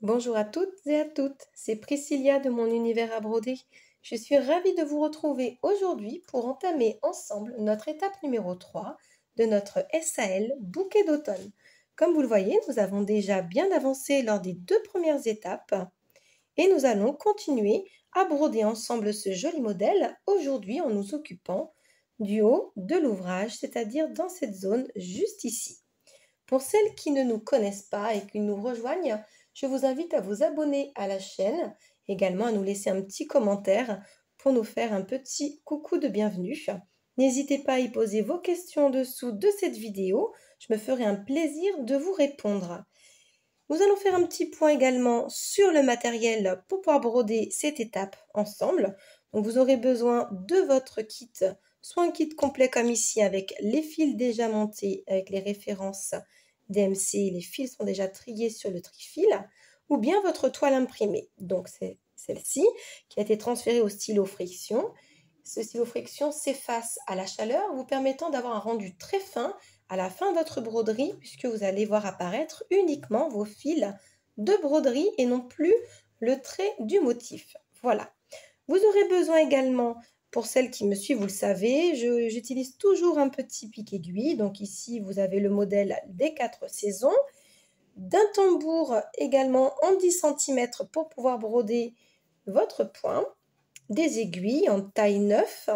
Bonjour à toutes et à toutes, c'est Priscilla de mon univers à broder. Je suis ravie de vous retrouver aujourd'hui pour entamer ensemble notre étape numéro 3 de notre SAL bouquet d'automne. Comme vous le voyez, nous avons déjà bien avancé lors des 2 premières étapes et nous allons continuer à broder ensemble ce joli modèle aujourd'hui en nous occupant du haut de l'ouvrage, c'est-à-dire dans cette zone juste ici. Pour celles qui ne nous connaissent pas et qui nous rejoignent, je vous invite à vous abonner à la chaîne, également à nous laisser un petit commentaire pour nous faire un petit coucou de bienvenue. N'hésitez pas à y poser vos questions en dessous de cette vidéo, je me ferai un plaisir de vous répondre. Nous allons faire un petit point également sur le matériel pour pouvoir broder cette étape ensemble. Donc vous aurez besoin de votre kit, soit un kit complet comme ici avec les fils déjà montés avec les références DMC, les fils sont déjà triés sur le tri-fil, ou bien votre toile imprimée. Donc c'est celle-ci qui a été transférée au stylo friction. Ce stylo friction s'efface à la chaleur, vous permettant d'avoir un rendu très fin à la fin de votre broderie, puisque vous allez voir apparaître uniquement vos fils de broderie et non plus le trait du motif. Voilà. Vous aurez besoin également, pour celles qui me suivent, vous le savez, j'utilise toujours un petit pic aiguille. Donc ici, vous avez le modèle des 4 saisons, d'un tambour également en 10 cm pour pouvoir broder votre point, des aiguilles en taille 9.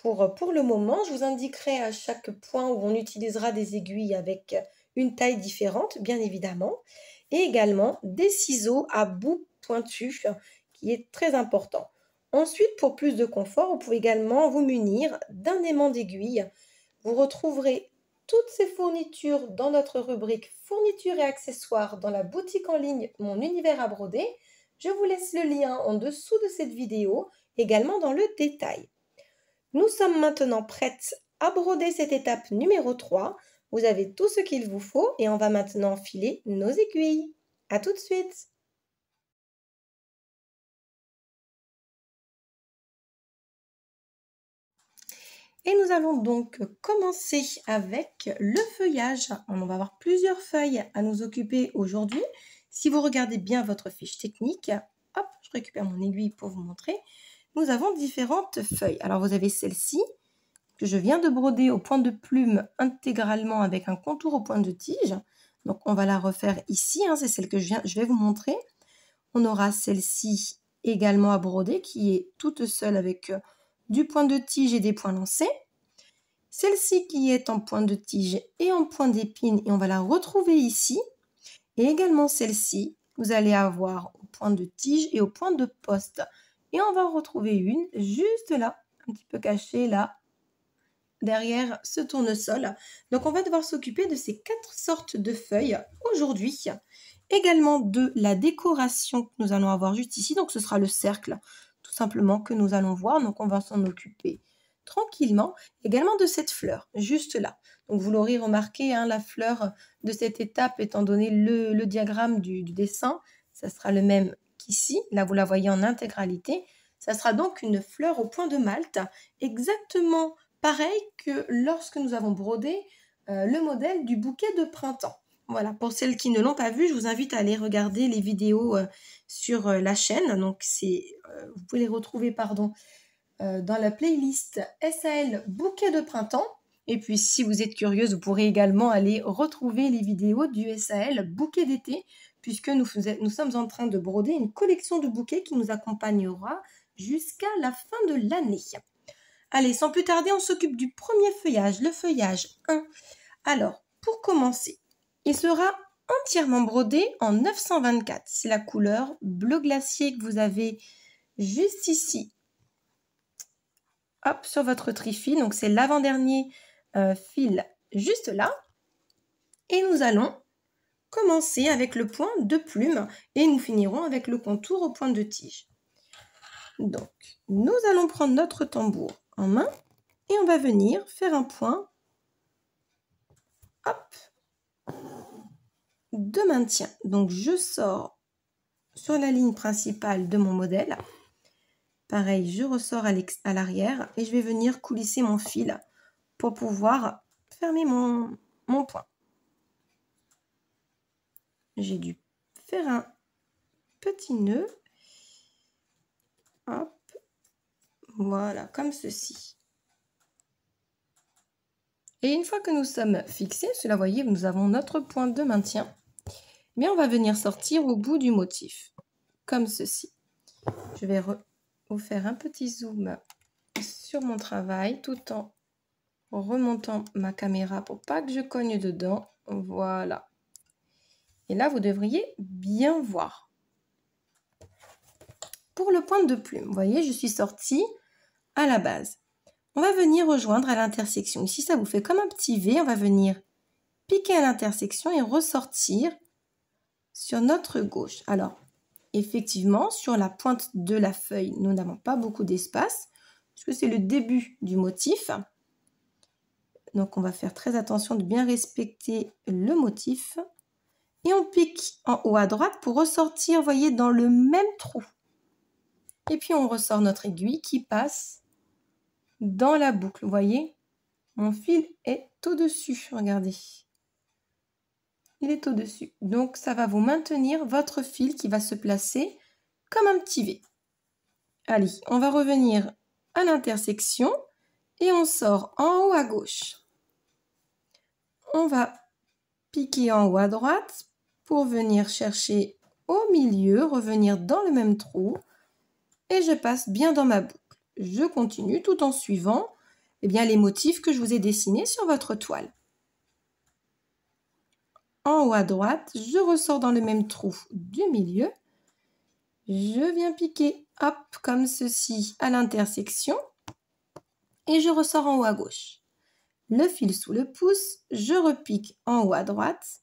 Pour le moment, je vous indiquerai à chaque point où on utilisera des aiguilles avec une taille différente, bien évidemment, et également des ciseaux à bout pointu, qui est très important. Ensuite, pour plus de confort, vous pouvez également vous munir d'un aimant d'aiguille. Vous retrouverez toutes ces fournitures dans notre rubrique fournitures et accessoires dans la boutique en ligne Mon Univers à broder. Je vous laisse le lien en dessous de cette vidéo, également dans le détail. Nous sommes maintenant prêtes à broder cette étape numéro 3. Vous avez tout ce qu'il vous faut et on va maintenant enfiler nos aiguilles. À tout de suite! Et nous allons donc commencer avec le feuillage. On va avoir plusieurs feuilles à nous occuper aujourd'hui. Si vous regardez bien votre fiche technique, hop, je récupère mon aiguille pour vous montrer. Nous avons différentes feuilles. Alors vous avez celle-ci que je viens de broder au point de plume intégralement avec un contour au point de tige. Donc on va la refaire ici, hein, c'est celle que je vais vous montrer. On aura celle-ci également à broder qui est toute seule avec du point de tige et des points lancés. Celle-ci qui est en point de tige et en point d'épine et on va la retrouver ici. Et également celle-ci, vous allez avoir au point de tige et au point de poste. Et on va en retrouver une juste là, un petit peu cachée là, derrière ce tournesol. Donc on va devoir s'occuper de ces 4 sortes de feuilles aujourd'hui. Également de la décoration que nous allons avoir juste ici. Donc ce sera le cercle tout simplement que nous allons voir. Donc on va s'en occuper tranquillement. Également de cette fleur juste là. Donc vous l'aurez remarqué, hein, la fleur de cette étape étant donné le diagramme du dessin, ça sera le même qu'ici. Là vous la voyez en intégralité. Ça sera donc une fleur au point de Malte, exactement pareil que lorsque nous avons brodé le modèle du bouquet de printemps. Voilà, pour celles qui ne l'ont pas vu, je vous invite à aller regarder les vidéos sur la chaîne. Donc, vous pouvez les retrouver dans la playlist SAL bouquet de printemps. Et puis, si vous êtes curieuse, vous pourrez également aller retrouver les vidéos du SAL bouquet d'été, puisque nous sommes en train de broder une collection de bouquets qui nous accompagnera jusqu'à la fin de l'année. Allez, sans plus tarder, on s'occupe du premier feuillage, le feuillage 1. Alors, pour commencer, il sera entièrement brodé en 924. C'est la couleur bleu glacier que vous avez juste ici. Hop, sur votre tri-fil. Donc, c'est l'avant-dernier fil juste là. Et nous allons commencer avec le point de plume et nous finirons avec le contour au point de tige. Donc, nous allons prendre notre tambour en main et on va venir faire un point, hop, de maintien. Donc, je sors sur la ligne principale de mon modèle. Pareil, je ressors à l'arrière et je vais venir coulisser mon fil pour pouvoir fermer mon point. J'ai dû faire petit nœud. Hop, voilà, comme ceci. Et une fois que nous sommes fixés, cela, voyez, nous avons notre point de maintien. Mais on va venir sortir au bout du motif, comme ceci. Je vais vous faire un petit zoom sur mon travail, tout en remontant ma caméra pour pas que je cogne dedans. Voilà. Et là, vous devriez bien voir. Pour le point de plume, vous voyez, je suis sortie à la base. On va venir rejoindre à l'intersection. Ici, ça vous fait comme un petit V. On va venir piquer à l'intersection et ressortir sur notre gauche. Alors, effectivement, sur la pointe de la feuille, nous n'avons pas beaucoup d'espace, parce que c'est le début du motif. Donc, on va faire très attention de bien respecter le motif. Et on pique en haut à droite pour ressortir, voyez, dans le même trou. Et puis, on ressort notre aiguille qui passe dans la boucle. Vous voyez, mon fil est au-dessus, regardez. Il est au-dessus. Donc, ça va vous maintenir votre fil qui va se placer comme un petit V. Allez, on va revenir à l'intersection et on sort en haut à gauche. On va piquer en haut à droite pour venir chercher au milieu, revenir dans le même trou et je passe bien dans ma boucle. Je continue tout en suivant les motifs que je vous ai dessinés sur votre toile. En haut à droite, je ressors dans le même trou du milieu. Je viens piquer, hop, comme ceci à l'intersection et je ressors en haut à gauche. Le fil sous le pouce, je repique en haut à droite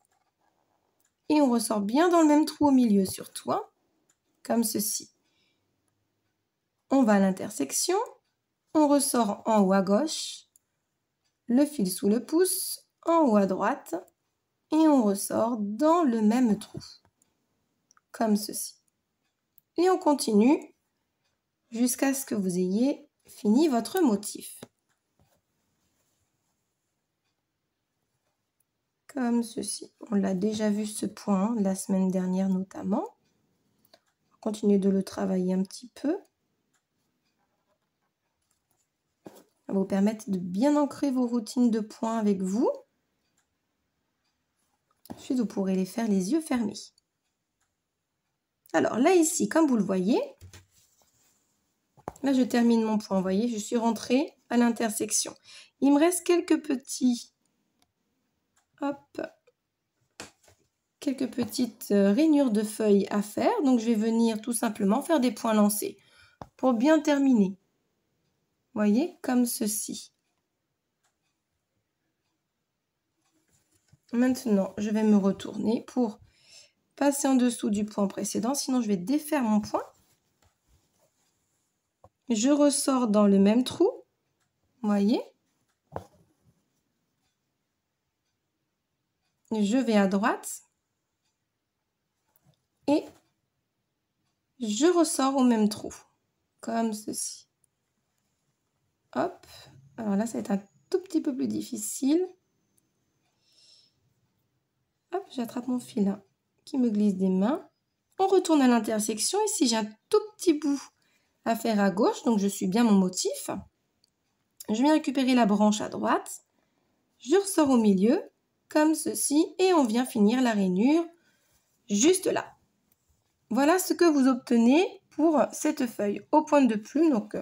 et on ressort bien dans le même trou au milieu surtout, hein, comme ceci. On va à l'intersection, on ressort en haut à gauche, le fil sous le pouce, en haut à droite et on ressort dans le même trou, comme ceci. Et on continue jusqu'à ce que vous ayez fini votre motif. Comme ceci. On l'a déjà vu ce point la semaine dernière notamment. On va continuer de le travailler un petit peu. Ça va vous permettre de bien ancrer vos routines de points avec vous. Ensuite, vous pourrez les faire les yeux fermés. Alors là, ici, comme vous le voyez, là, je termine mon point. Vous voyez, je suis rentrée à l'intersection. Il me reste quelques petits... Hop, quelques petites rainures de feuilles à faire. Donc, je vais venir tout simplement faire des points lancés pour bien terminer. Vous voyez, comme ceci. Maintenant, je vais me retourner pour passer en dessous du point précédent. Sinon, je vais défaire mon point. Je ressors dans le même trou. Vous voyez. Je vais à droite. Et je ressors au même trou. Comme ceci. Hop. Alors là, ça va être un tout petit peu plus difficile. Hop, j'attrape mon fil là, qui me glisse des mains. On retourne à l'intersection. Ici, j'ai un tout petit bout à faire à gauche. Donc, je suis bien mon motif. Je viens récupérer la branche à droite. Je ressors au milieu, comme ceci. Et on vient finir la rainure juste là. Voilà ce que vous obtenez pour cette feuille au point de plume. Donc,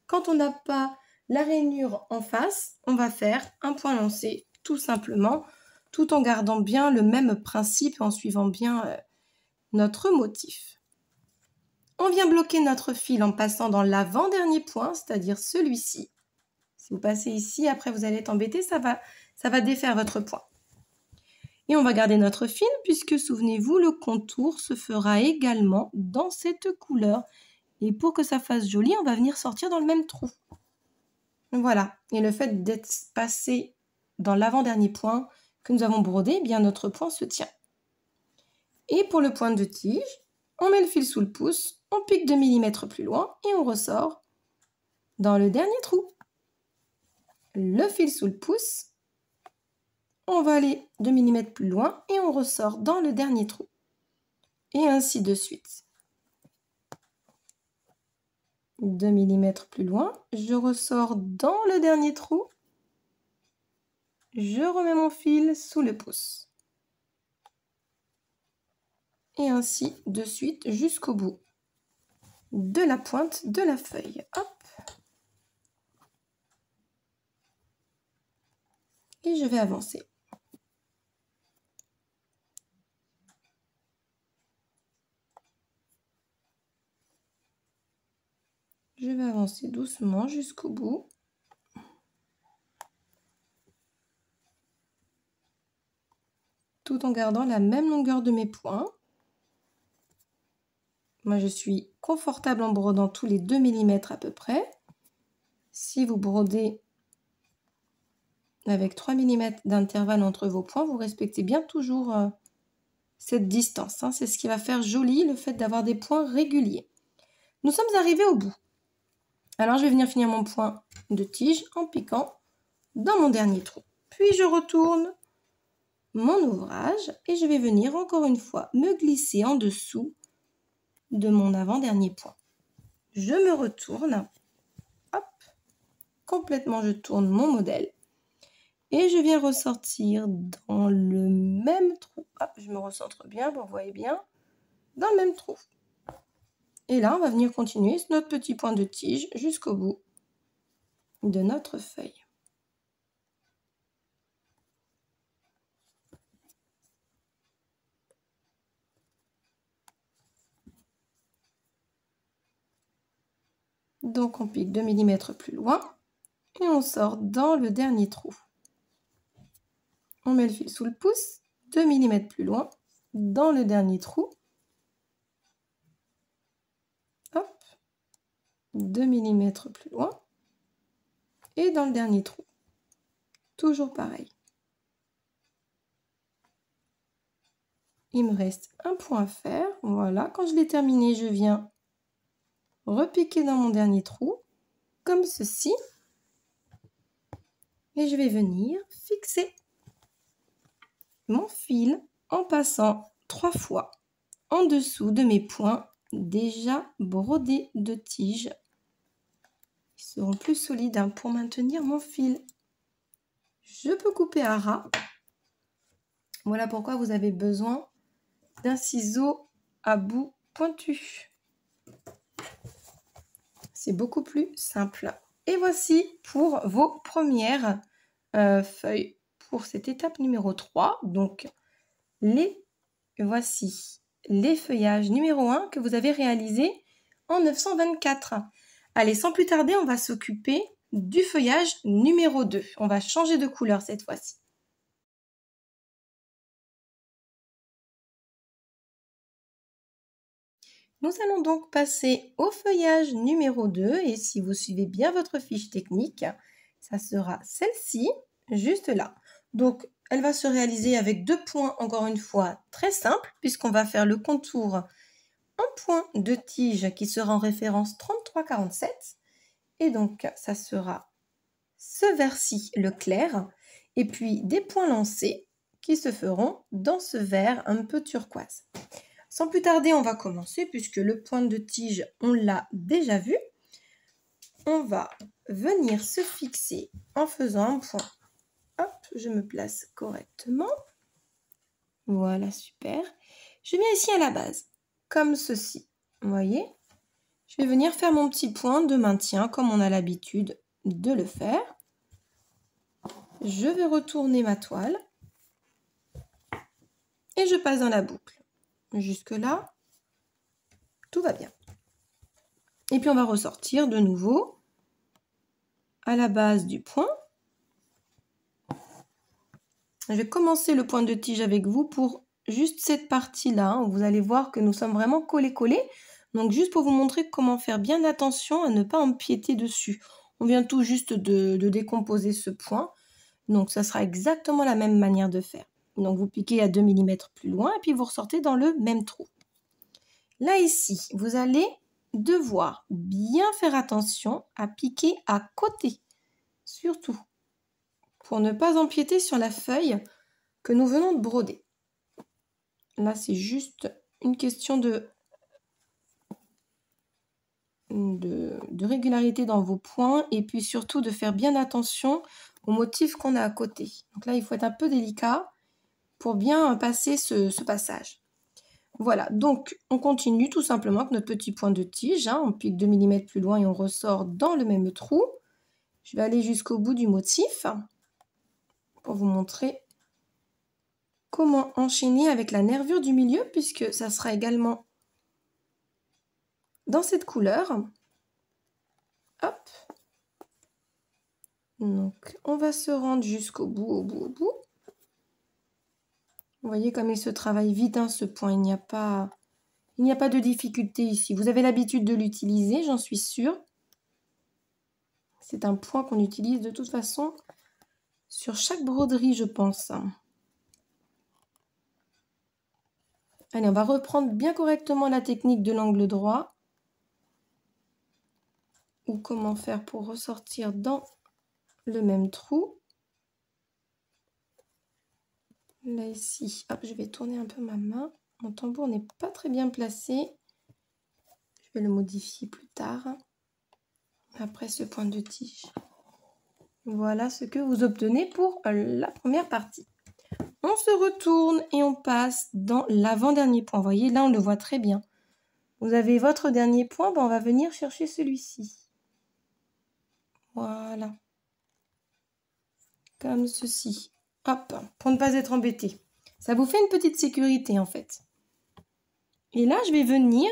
quand on n'a pas la rainure en face, on va faire un point lancé tout simplement, tout en gardant bien le même principe et en suivant bien notre motif. On vient bloquer notre fil en passant dans l'avant-dernier point, c'est-à-dire celui-ci. Si vous passez ici, après vous allez être embêté, ça va défaire votre point. Et on va garder notre fil puisque, souvenez-vous, le contour se fera également dans cette couleur. Et pour que ça fasse joli, on va venir sortir dans le même trou. Voilà. Et le fait d'être passé dans l'avant-dernier point que nous avons brodé, eh bien notre point se tient. Et pour le point de tige, on met le fil sous le pouce, on pique 2 mm plus loin et on ressort dans le dernier trou. Le fil sous le pouce, on va aller 2 mm plus loin et on ressort dans le dernier trou. Et ainsi de suite. 2 mm plus loin, je ressors dans le dernier trou, je remets mon fil sous le pouce. Et ainsi de suite jusqu'au bout de la pointe de la feuille. Hop. Et je vais avancer. Je vais avancer doucement jusqu'au bout. Tout en gardant la même longueur de mes points. Moi, je suis confortable en brodant tous les 2 mm à peu près. Si vous brodez avec 3 mm d'intervalle entre vos points, vous respectez bien toujours cette distance. Hein. C'est ce qui va faire joli le fait d'avoir des points réguliers. Nous sommes arrivés au bout. Alors, je vais venir finir mon point de tige en piquant dans mon dernier trou. Puis, je retourne mon ouvrage et je vais venir encore une fois me glisser en dessous de mon avant-dernier point. Je me retourne, hop, complètement je tourne mon modèle et je viens ressortir dans le même trou. Hop, je me recentre bien, vous voyez bien, dans le même trou. Et là, on va venir continuer notre petit point de tige jusqu'au bout de notre feuille. Donc on pique 2 mm plus loin et on sort dans le dernier trou. On met le fil sous le pouce, 2 mm plus loin, dans le dernier trou. Hop, 2 mm plus loin et dans le dernier trou. Toujours pareil. Il me reste un point à faire. Voilà, quand je l'ai terminé, je viens repiquer dans mon dernier trou, comme ceci. Et je vais venir fixer mon fil en passant 3 fois en dessous de mes points déjà brodés de tiges. Ils seront plus solides hein, pour maintenir mon fil. Je peux couper à ras. Voilà pourquoi vous avez besoin d'un ciseau à bout pointu. C'est beaucoup plus simple. Et voici pour vos premières feuilles pour cette étape numéro 3. Donc, voici les feuillages numéro 1 que vous avez réalisés en 924. Allez, sans plus tarder, on va s'occuper du feuillage numéro 2. On va changer de couleur cette fois-ci. Nous allons donc passer au feuillage numéro 2 et si vous suivez bien votre fiche technique, ça sera celle-ci, juste là. Donc, elle va se réaliser avec 2 points, encore une fois, très simples, puisqu'on va faire le contour en point de tige qui sera en référence 33,47. Et donc, ça sera ce vert-ci, le clair, et puis des points lancés qui se feront dans ce vert un peu turquoise. Sans plus tarder, on va commencer puisque le point de tige, on l'a déjà vu. On va venir se fixer en faisant un point. Hop, je me place correctement. Voilà, super. Je viens ici à la base, comme ceci. Vous voyez? Je vais venir faire mon petit point de maintien comme on a l'habitude de le faire. Je vais retourner ma toile et je passe dans la boucle. Jusque-là, tout va bien. Et puis on va ressortir de nouveau à la base du point. Je vais commencer le point de tige avec vous pour juste cette partie-là. Vous allez voir que nous sommes vraiment collés-collés. Donc juste pour vous montrer comment faire bien attention à ne pas empiéter dessus. On vient tout juste de décomposer ce point. Donc ça sera exactement la même manière de faire. Donc vous piquez à 2 mm plus loin et puis vous ressortez dans le même trou. Là ici, vous allez devoir bien faire attention à piquer à côté, surtout, pour ne pas empiéter sur la feuille que nous venons de broder. Là, c'est juste une question de de régularité dans vos points et puis surtout de faire bien attention aux motifs qu'on a à côté. Donc là, il faut être un peu délicat pour bien passer ce passage. Voilà, donc on continue tout simplement avec notre petit point de tige. On pique 2 mm plus loin et on ressort dans le même trou. Je vais aller jusqu'au bout du motif pour vous montrer comment enchaîner avec la nervure du milieu puisque ça sera également dans cette couleur. Hop. Donc on va se rendre jusqu'au bout, au bout, au bout. Vous voyez comme il se travaille vite ce point, il n'y a pas de difficulté ici. Vous avez l'habitude de l'utiliser, j'en suis sûre. C'est un point qu'on utilise de toute façon sur chaque broderie, je pense. Allez, on va reprendre bien correctement la technique de l'angle droit. Ou comment faire pour ressortir dans le même trou. Là, ici, hop, je vais tourner un peu ma main. Mon tambour n'est pas très bien placé. Je vais le modifier plus tard. Après ce point de tige. Voilà ce que vous obtenez pour la première partie. On se retourne et on passe dans l'avant-dernier point. Vous voyez, là, on le voit très bien. Vous avez votre dernier point, on va venir chercher celui-ci. Voilà. Comme ceci. Hop, pour ne pas être embêté. Ça vous fait une petite sécurité, en fait. Et là, je vais venir...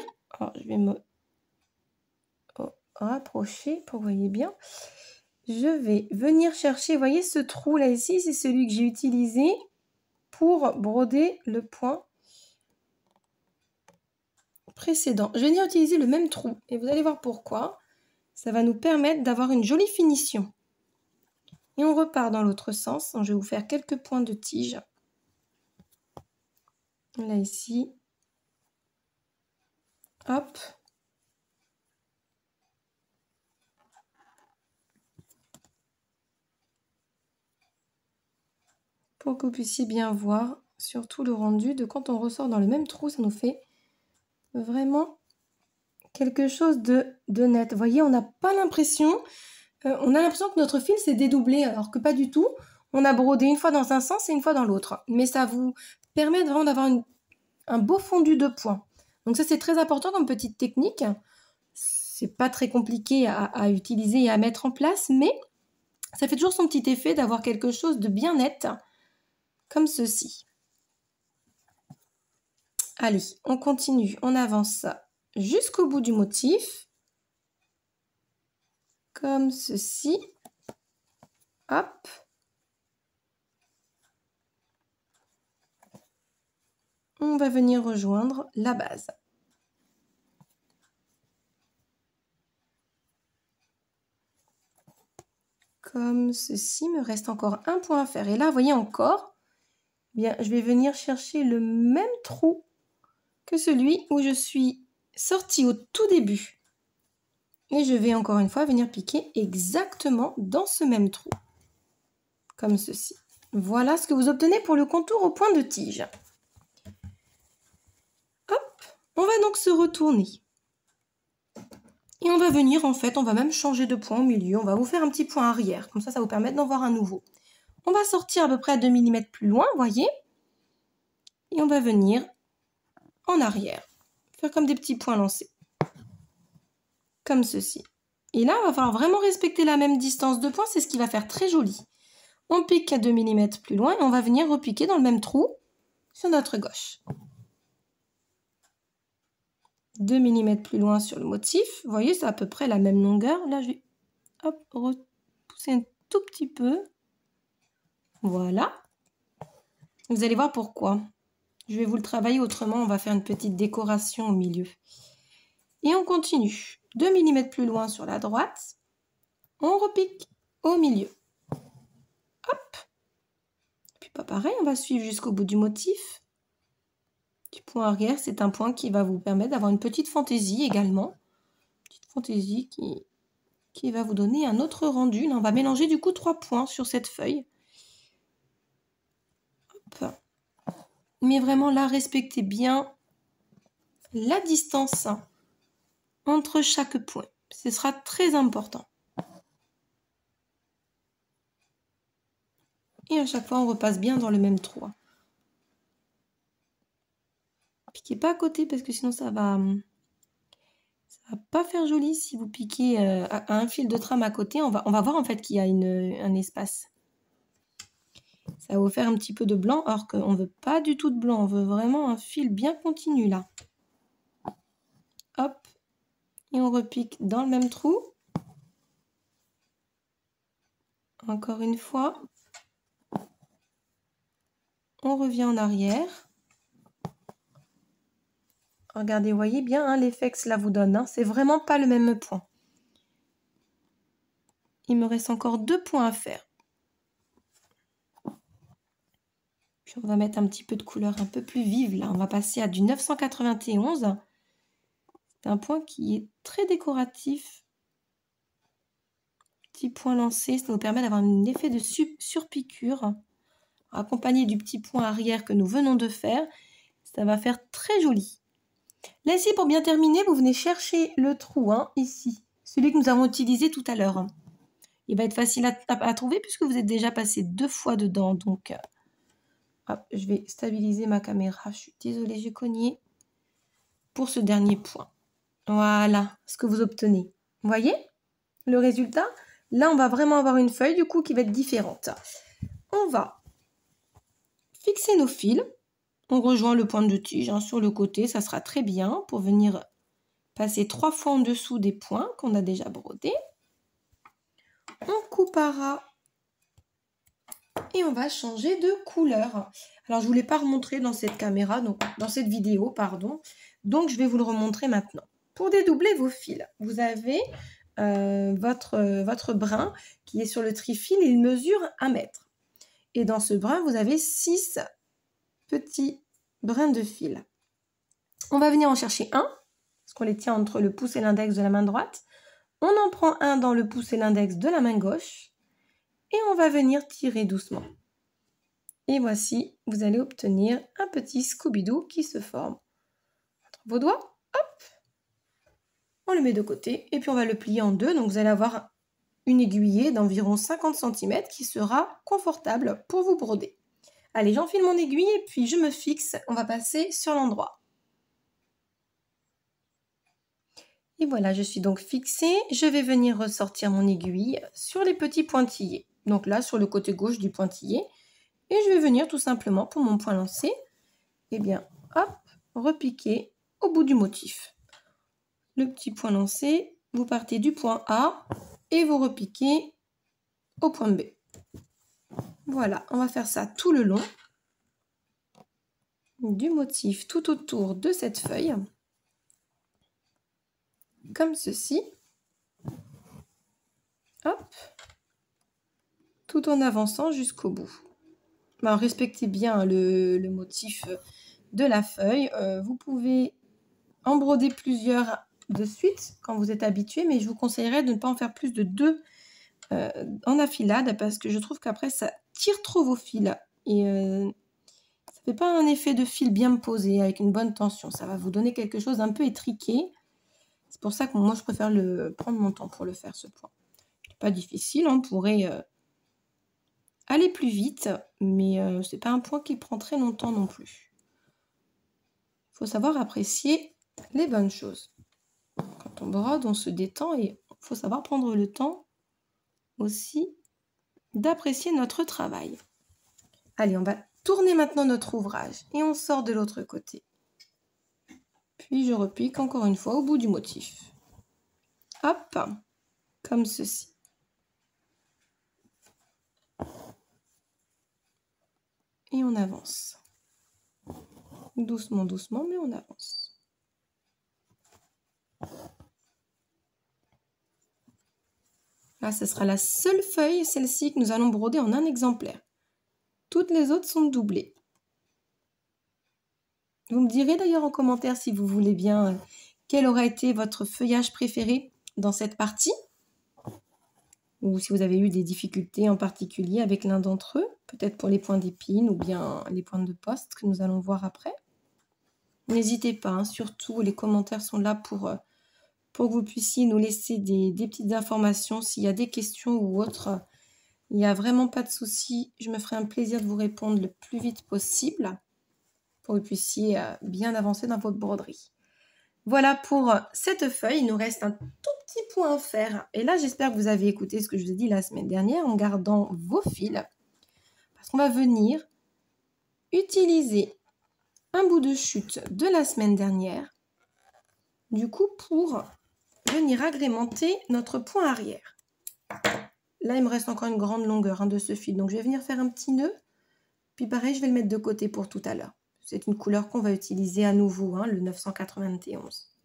je vais me rapprocher pour que vous voyez bien. Je vais venir chercher, vous voyez ce trou là ici, c'est celui que j'ai utilisé pour broder le point précédent. Je vais venir utiliser le même trou et vous allez voir pourquoi. Ça va nous permettre d'avoir une jolie finition. Et on repart dans l'autre sens. Donc, je vais vous faire quelques points de tige. Là ici. Hop. Pour que vous puissiez bien voir, surtout le rendu de quand on ressort dans le même trou, ça nous fait vraiment quelque chose de net. Vous voyez, on n'a pas l'impression, on a l'impression que notre fil s'est dédoublé, alors que pas du tout. On a brodé une fois dans un sens et une fois dans l'autre. Mais ça vous permet vraiment d'avoir un beau fondu de points. Donc ça, c'est très important comme petite technique. C'est pas très compliqué à utiliser et à mettre en place, mais ça fait toujours son petit effet d'avoir quelque chose de bien net, comme ceci. Allez, on continue, on avance jusqu'au bout du motif, comme ceci. Hop. On va venir rejoindre la base. Comme ceci, il me reste encore un point à faire. Et là, vous voyez encore, bien, je vais venir chercher le même trou que celui où je suis sortie au tout début. Et je vais encore une fois venir piquer exactement dans ce même trou. Comme ceci. Voilà ce que vous obtenez pour le contour au point de tige. Hop, on va donc se retourner. Et on va venir, en fait, on va même changer de point au milieu. On va vous faire un petit point arrière. Comme ça, ça vous permet d'en voir un nouveau. On va sortir à peu près à 2 mm plus loin, vous voyez. Et on va venir en arrière. Faire comme des petits points lancés. Comme ceci. Et là, il va falloir vraiment respecter la même distance de points. C'est ce qui va faire très joli. On pique à 2 mm plus loin et on va venir repiquer dans le même trou sur notre gauche. 2 mm plus loin sur le motif. Vous voyez, c'est à peu près la même longueur. Là, je vais repousser un tout petit peu. Voilà. Vous allez voir pourquoi. Je vais vous le travailler autrement. On va faire une petite décoration au milieu. Et on continue. 2 mm plus loin sur la droite. On repique au milieu. Hop. Puis pas pareil, on va suivre jusqu'au bout du motif. Du point arrière, c'est un point qui va vous permettre d'avoir une petite fantaisie également. Petite fantaisie qui va vous donner un autre rendu. Là, on va mélanger du coup 3 points sur cette feuille. Hop. Mais vraiment là, respectez bien la distance entre chaque point. Ce sera très important. Et à chaque fois, on repasse bien dans le même trou. Piquez pas à côté parce que sinon ça va pas faire joli si vous piquez à un fil de trame à côté. On va voir en fait qu'il y a un espace. Ça va vous faire un petit peu de blanc, alors qu'on ne veut pas du tout de blanc. On veut vraiment un fil bien continu là. Hop. Et on repique dans le même trou. Encore une fois. On revient en arrière. Regardez, vous voyez bien hein, l'effet que cela vous donne. Hein. C'est vraiment pas le même point. Il me reste encore 2 points à faire. Puis on va mettre un petit peu de couleur un peu plus vive là. On va passer à du 991. C'est un point qui est très décoratif. Petit point lancé, ça nous permet d'avoir un effet de surpiqûre. Accompagné du petit point arrière que nous venons de faire. Ça va faire très joli. Là ici, pour bien terminer, vous venez chercher le trou hein, ici. Celui que nous avons utilisé tout à l'heure. Il va être facile à trouver puisque vous êtes déjà passé 2 fois dedans. Donc, hop, je vais stabiliser ma caméra. Je suis désolée, j'ai cogné. Pour ce dernier point. Voilà ce que vous obtenez. Vous voyez le résultat? Là, on va vraiment avoir une feuille du coup qui va être différente. On va fixer nos fils. On rejoint le point de tige hein, sur le côté. Ça sera très bien pour venir passer 3 fois en dessous des points qu'on a déjà brodés. On coupera et on va changer de couleur. Alors, je ne vous l'ai pas remontré dans cette caméra, donc dans cette vidéo, pardon. Donc, je vais vous le remontrer maintenant. Pour dédoubler vos fils, vous avez votre brin qui est sur le trifil. Il mesure 1 mètre. Et dans ce brin, vous avez 6 petits brins de fil. On va venir en chercher un, parce qu'on les tient entre le pouce et l'index de la main droite. On en prend un dans le pouce et l'index de la main gauche. Et on va venir tirer doucement. Et voici, vous allez obtenir un petit Scooby-Doo qui se forme entre vos doigts. Hop, on le met de côté et puis on va le plier en deux. Donc vous allez avoir une aiguillée d'environ 50 cm qui sera confortable pour vous broder. Allez, j'enfile mon aiguille et puis je me fixe. On va passer sur l'endroit. Et voilà, je suis donc fixée. Je vais venir ressortir mon aiguille sur les petits pointillés. Donc là, sur le côté gauche du pointillé. Et je vais venir tout simplement, pour mon point lancé, eh bien, hop, repiquer au bout du motif. Le petit point lancé, vous partez du point A et vous repiquez au point B. Voilà, on va faire ça tout le long du motif, tout autour de cette feuille, comme ceci. Hop, tout en avançant jusqu'au bout. Ben, respectez bien le motif de la feuille. Vous pouvez en broder plusieurs de suite quand vous êtes habitué, mais je vous conseillerais de ne pas en faire plus de 2 en affilade parce que je trouve qu'après ça tire trop vos fils et ça ne fait pas un effet de fil bien posé avec une bonne tension. Ça va vous donner quelque chose d'un peu étriqué. C'est pour ça que moi je préfère prendre mon temps pour le faire, ce point. C'est pas difficile, on pourrait aller plus vite, mais c'est pas un point qui prend très longtemps non plus. Il faut savoir apprécier les bonnes choses. Quand on brode, on se détend et il faut savoir prendre le temps aussi d'apprécier notre travail. Allez, on va tourner maintenant notre ouvrage et on sort de l'autre côté. Puis je repique encore une fois au bout du motif. Hop, comme ceci. Et on avance. Doucement, doucement, mais on avance. Là, ce sera la seule feuille, celle-ci, que nous allons broder en un exemplaire. Toutes les autres sont doublées. Vous me direz d'ailleurs en commentaire si vous voulez bien quel aura été votre feuillage préféré dans cette partie. Ou si vous avez eu des difficultés en particulier avec l'un d'entre eux, peut-être pour les points d'épine ou bien les points de poste que nous allons voir après. N'hésitez pas, hein, surtout les commentaires sont là pour que vous puissiez nous laisser des petites informations s'il y a des questions ou autres. Il n'y a vraiment pas de souci. Je me ferai un plaisir de vous répondre le plus vite possible pour que vous puissiez bien avancer dans votre broderie. Voilà pour cette feuille. Il nous reste un tout petit point à faire. Et là, j'espère que vous avez écouté ce que je vous ai dit la semaine dernière en gardant vos fils. Parce qu'on va venir utiliser un bout de chute de la semaine dernière. Du coup, pour venir agrémenter notre point arrière. Là, il me reste encore une grande longueur de ce fil. Donc, je vais venir faire un petit nœud. Puis pareil, je vais le mettre de côté pour tout à l'heure. C'est une couleur qu'on va utiliser à nouveau, le 991.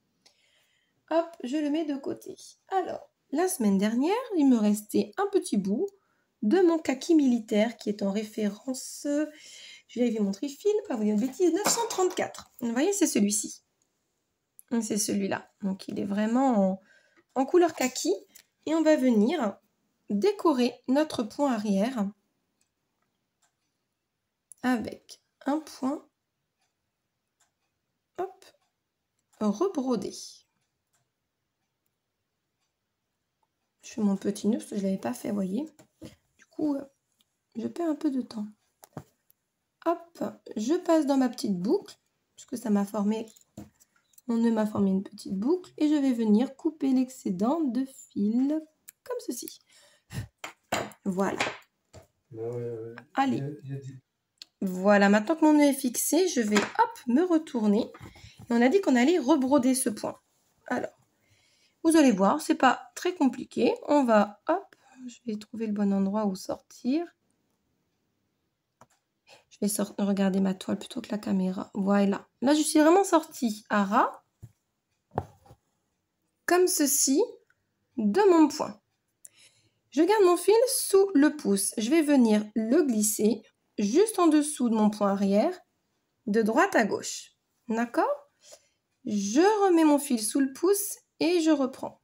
Hop, je le mets de côté. Alors, la semaine dernière, il me restait un petit bout de mon kaki militaire qui est en référence, je vais vérifier mon trifil, pas vous dire de bêtises, 934. Vous voyez, c'est celui-ci. C'est celui-là. Donc, il est vraiment en couleur kaki. Et on va venir décorer notre point arrière avec un point rebrodé. Je fais mon petit nœud parce que je ne l'avais pas fait, vous voyez. Du coup, je perds un peu de temps. Hop, je passe dans ma petite boucle, puisque ça m'a formé, mon nœud m'a formé une petite boucle, et je vais venir couper l'excédent de fil comme ceci. Voilà. Allez. Voilà, maintenant que mon nœud est fixé, je vais me retourner. Et on a dit qu'on allait rebroder ce point. Alors, vous allez voir, c'est pas très compliqué. On va, je vais trouver le bon endroit où sortir. Je vais regarder ma toile plutôt que la caméra. Voilà. Là, je suis vraiment sortie à ras, comme ceci, de mon point. Je garde mon fil sous le pouce. Je vais venir le glisser juste en dessous de mon point arrière, de droite à gauche. D'accord? Je remets mon fil sous le pouce et je reprends.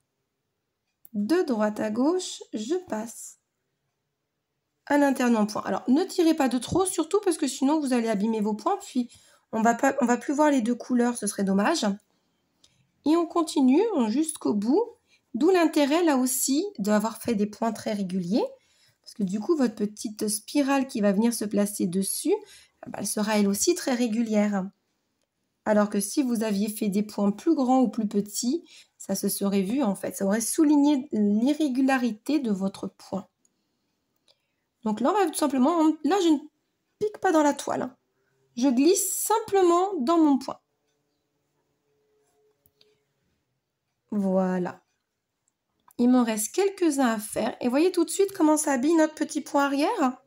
De droite à gauche, je passe à l'intérieur de mon point. Alors, ne tirez pas de trop, surtout parce que sinon, vous allez abîmer vos points. Puis, on va plus voir les deux couleurs, ce serait dommage. Et on continue jusqu'au bout. D'où l'intérêt, là aussi, d'avoir fait des points très réguliers. Parce que du coup, votre petite spirale qui va venir se placer dessus, elle sera elle aussi très régulière. Alors que si vous aviez fait des points plus grands ou plus petits, ça se serait vu en fait. Ça aurait souligné l'irrégularité de votre point. Donc là, on va tout simplement... Là, je ne pique pas dans la toile. Je glisse simplement dans mon point. Voilà. Il m'en reste quelques-uns à faire. Et voyez tout de suite comment ça habille notre petit point arrière.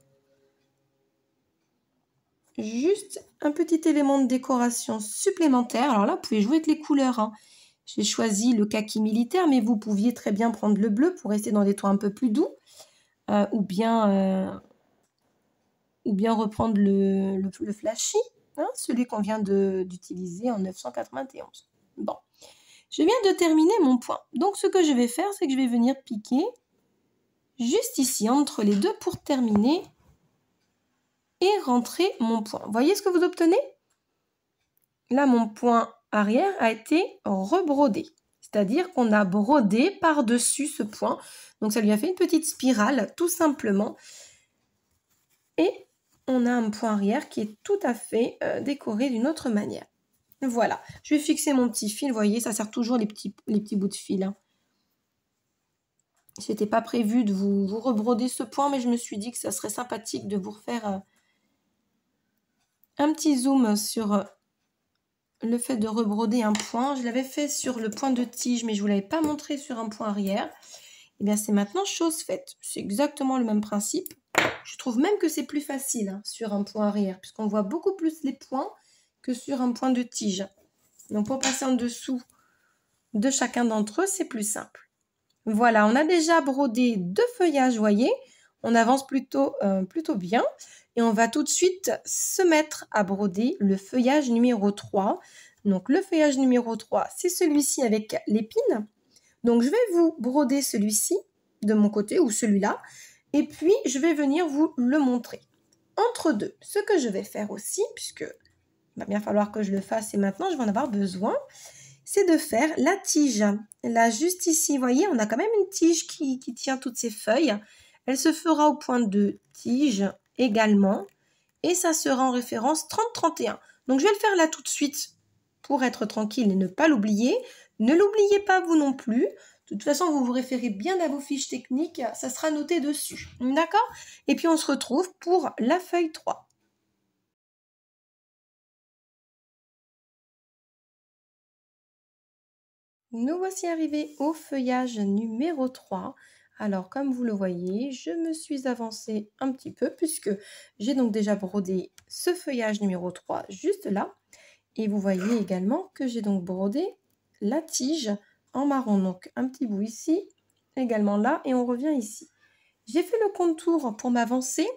Juste un petit élément de décoration supplémentaire. Alors là, vous pouvez jouer avec les couleurs. J'ai choisi le kaki militaire, mais vous pouviez très bien prendre le bleu pour rester dans des tons un peu plus doux. Ou bien reprendre le flashy, celui qu'on vient d'utiliser en 991. Bon. Je viens de terminer mon point. Donc, ce que je vais faire, c'est que je vais venir piquer juste ici, entre les deux, pour terminer et rentrer mon point. Voyez ce que vous obtenez? Là, mon point arrière a été rebrodé. C'est-à-dire qu'on a brodé par-dessus ce point. Donc, ça lui a fait une petite spirale, tout simplement. Et on a un point arrière qui est tout à fait décoré d'une autre manière. Voilà, je vais fixer mon petit fil, vous voyez, ça sert toujours les petits bouts de fil. Ce n'était pas prévu de vous rebroder ce point, mais je me suis dit que ça serait sympathique de vous refaire un petit zoom sur le fait de rebroder un point. Je l'avais fait sur le point de tige, mais je ne vous l'avais pas montré sur un point arrière. Et bien, c'est maintenant chose faite. C'est exactement le même principe. Je trouve même que c'est plus facile sur un point arrière, puisqu'on voit beaucoup plus les points que sur un point de tige. Donc, pour passer en dessous de chacun d'entre eux, c'est plus simple. Voilà, on a déjà brodé 2 feuillages, vous voyez. On avance plutôt bien. Et on va tout de suite se mettre à broder le feuillage numéro 3. Donc, le feuillage numéro 3, c'est celui-ci avec l'épine. Donc, je vais vous broder celui-ci de mon côté ou celui-là. Et puis, je vais venir vous le montrer. Entre deux, ce que je vais faire aussi, puisque il va bien falloir que je le fasse et maintenant, je vais en avoir besoin, c'est de faire la tige. Là, juste ici, vous voyez, on a quand même une tige qui tient toutes ces feuilles. Elle se fera au point de tige également. Et ça sera en référence 30-31. Donc, je vais le faire là tout de suite pour être tranquille et ne pas l'oublier. Ne l'oubliez pas vous non plus. De toute façon, vous vous référez bien à vos fiches techniques. Ça sera noté dessus. D'accord? Et puis, on se retrouve pour la feuille 3. Nous voici arrivés au feuillage numéro 3. Alors, comme vous le voyez, je me suis avancée un petit peu puisque j'ai donc déjà brodé ce feuillage numéro 3 juste là. Et vous voyez également que j'ai donc brodé la tige en marron. Donc, un petit bout ici, également là, et on revient ici. J'ai fait le contour pour m'avancer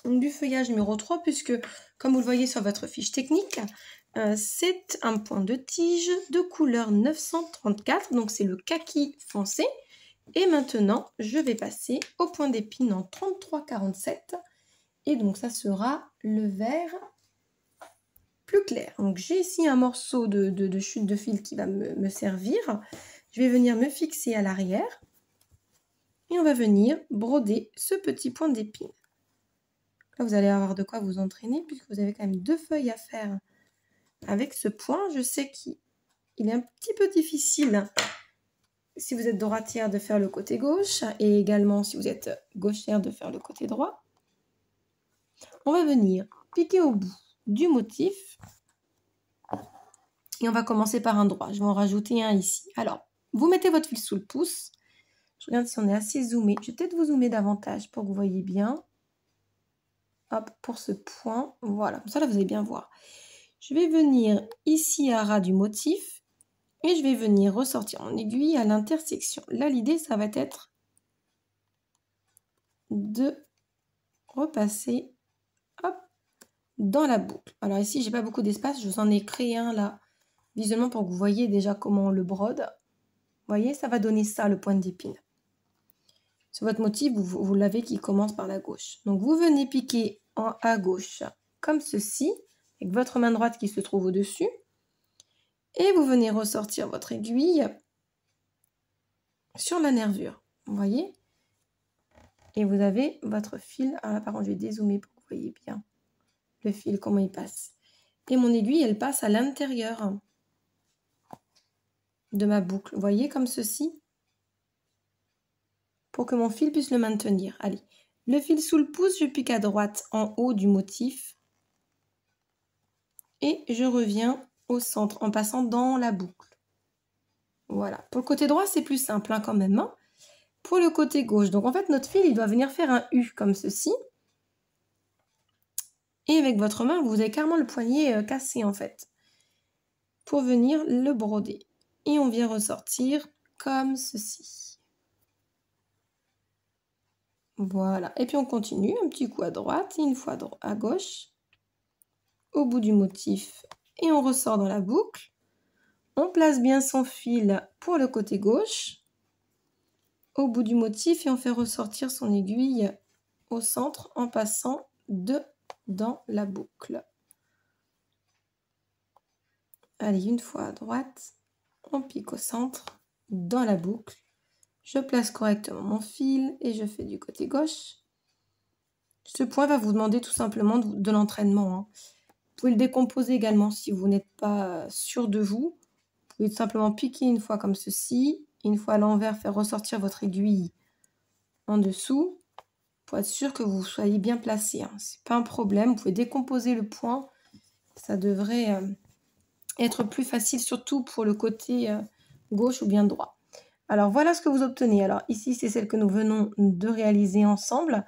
du feuillage numéro 3 puisque, comme vous le voyez sur votre fiche technique, c'est un point de tige de couleur 934, donc c'est le kaki foncé. Et maintenant, je vais passer au point d'épine en 3347. Et donc, ça sera le vert plus clair. Donc, j'ai ici un morceau de chute de fil qui va me servir. Je vais venir me fixer à l'arrière. Et on va venir broder ce petit point d'épine. Là, vous allez avoir de quoi vous entraîner puisque vous avez quand même 2 feuilles à faire avec ce point. Je sais qu'il est un petit peu difficile si vous êtes droitière de faire le côté gauche et également si vous êtes gauchère de faire le côté droit. On va venir piquer au bout du motif et on va commencer par un droit. Je vais en rajouter un ici. Alors, vous mettez votre fil sous le pouce. Je regarde si on est assez zoomé. Je vais peut-être vous zoomer davantage pour que vous voyez bien. Hop, pour ce point. Voilà, comme ça là vous allez bien voir. Je vais venir ici à ras du motif et je vais venir ressortir mon aiguille à l'intersection. Là, l'idée, ça va être de repasser hop, dans la boucle. Alors ici, j'ai pas beaucoup d'espace, je vous en ai créé un là, visuellement pour que vous voyez déjà comment on le brode. Vous voyez, ça va donner ça, le point d'épine. Sur votre motif, vous l'avez qui commence par la gauche. Donc, vous venez piquer à gauche comme ceci, avec votre main droite qui se trouve au-dessus. Et vous venez ressortir votre aiguille sur la nervure. Vous voyez? Et vous avez votre fil. Alors là, par contre, je vais dézoomer pour que vous voyez bien le fil, comment il passe. Et mon aiguille, elle passe à l'intérieur de ma boucle. Vous voyez, comme ceci. Pour que mon fil puisse le maintenir. Allez, le fil sous le pouce, je pique à droite en haut du motif. Et je reviens au centre en passant dans la boucle. Voilà. Pour le côté droit, c'est plus simple hein, quand même. Hein. Pour le côté gauche, donc en fait, notre fil, il doit venir faire un U comme ceci. Et avec votre main, vous avez carrément le poignet cassé en fait. Pour venir le broder. Et on vient ressortir comme ceci. Voilà. Et puis on continue. Un petit coup à droite et une fois à gauche. Au bout du motif. Et on ressort dans la boucle. On place bien son fil pour le côté gauche. Au bout du motif et on fait ressortir son aiguille au centre en passant dans la boucle. Allez, une fois à droite, on pique au centre, dans la boucle. Je place correctement mon fil et je fais du côté gauche. Ce point va vous demander tout simplement de l'entraînement. Hein. Vous pouvez le décomposer également si vous n'êtes pas sûr de vous. Vous pouvez tout simplement piquer une fois comme ceci. Une fois à l'envers, faire ressortir votre aiguille en dessous. Pour être sûr que vous soyez bien placé. Hein. Ce n'est pas un problème. Vous pouvez décomposer le point. Ça devrait être plus facile, surtout pour le côté gauche ou bien droit. Alors, voilà ce que vous obtenez. Alors, ici, c'est celle que nous venons de réaliser ensemble.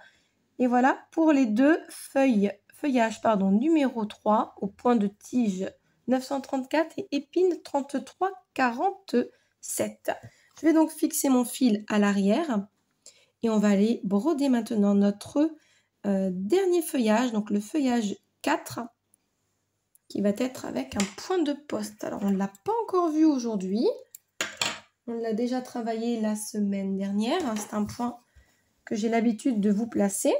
Et voilà pour les deux feuillages numéro 3 au point de tige 934 et épine 3347. Je vais donc fixer mon fil à l'arrière. Et on va aller broder maintenant notre dernier feuillage, donc le feuillage 4, qui va être avec un point de poste. Alors, on ne l'a pas encore vu aujourd'hui. On l'a déjà travaillé la semaine dernière. C'est un point que j'ai l'habitude de vous placer.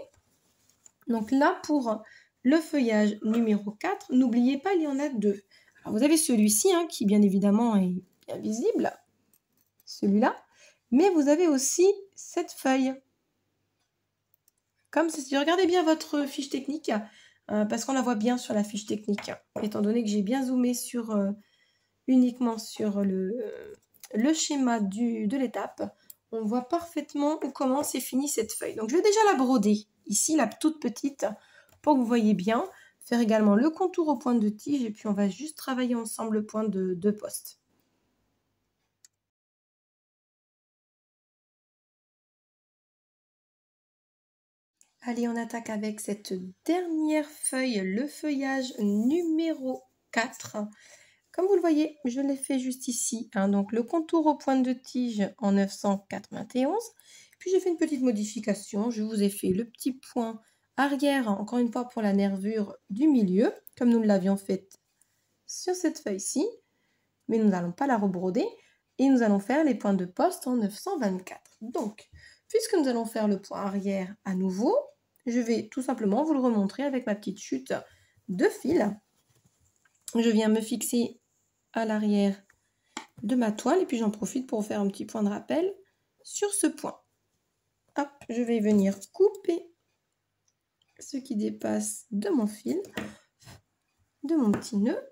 Donc là, pour le feuillage numéro 4, n'oubliez pas, il y en a 2. Alors, vous avez celui-ci hein, qui bien évidemment est bien visible, celui-là, mais vous avez aussi cette feuille. Comme ceci. Regardez bien votre fiche technique, parce qu'on la voit bien sur la fiche technique, étant donné que j'ai bien zoomé sur, uniquement sur le schéma de l'étape. On voit parfaitement où commence et finit cette feuille. Donc, je vais déjà la broder, ici, la toute petite, pour que vous voyez bien. Faire également le contour au point de tige, et puis on va juste travailler ensemble le point de poste. Allez, on attaque avec cette dernière feuille, le feuillage numéro 4. Comme vous le voyez, je l'ai fait juste ici. Hein, donc le contour au point de tige en 991. Puis j'ai fait une petite modification. Je vous ai fait le petit point arrière, encore une fois pour la nervure du milieu, comme nous l'avions fait sur cette feuille-ci. Mais nous n'allons pas la rebroder. Et nous allons faire les points de poste en 924. Donc, puisque nous allons faire le point arrière à nouveau, je vais tout simplement vous le remontrer avec ma petite chute de fil. Je viens me fixer à l'arrière de ma toile et puis j'en profite pour faire un petit point de rappel sur ce point. Hop, je vais venir couper ce qui dépasse de mon fil, de mon petit nœud,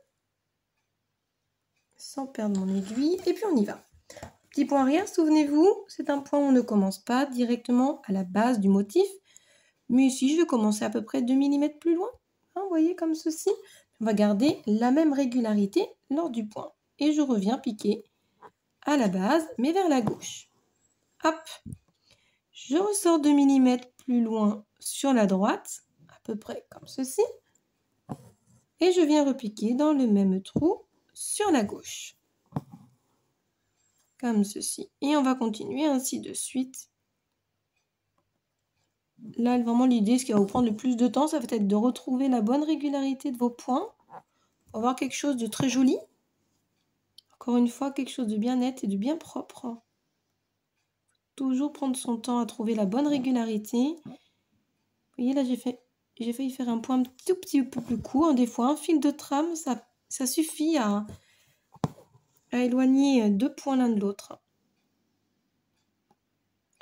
sans perdre mon aiguille, et puis on y va. Petit point arrière, souvenez-vous, c'est un point où on ne commence pas directement à la base du motif, mais ici je vais commencer à peu près 2 mm plus loin, hein, vous voyez comme ceci. On va garder la même régularité lors du point. Et je reviens piquer à la base, mais vers la gauche. Hop, je ressors 2 mm plus loin sur la droite, à peu près comme ceci. Et je viens repiquer dans le même trou sur la gauche. Comme ceci. Et on va continuer ainsi de suite. Là, vraiment, l'idée, ce qui va vous prendre le plus de temps, ça va être de retrouver la bonne régularité de vos points pour avoir quelque chose de très joli. Encore une fois, quelque chose de bien net et de bien propre. Toujours prendre son temps à trouver la bonne régularité. Vous voyez, là, j'ai failli faire un point un tout petit peu plus court. Des fois, un fil de trame, ça suffit à éloigner 2 points l'un de l'autre.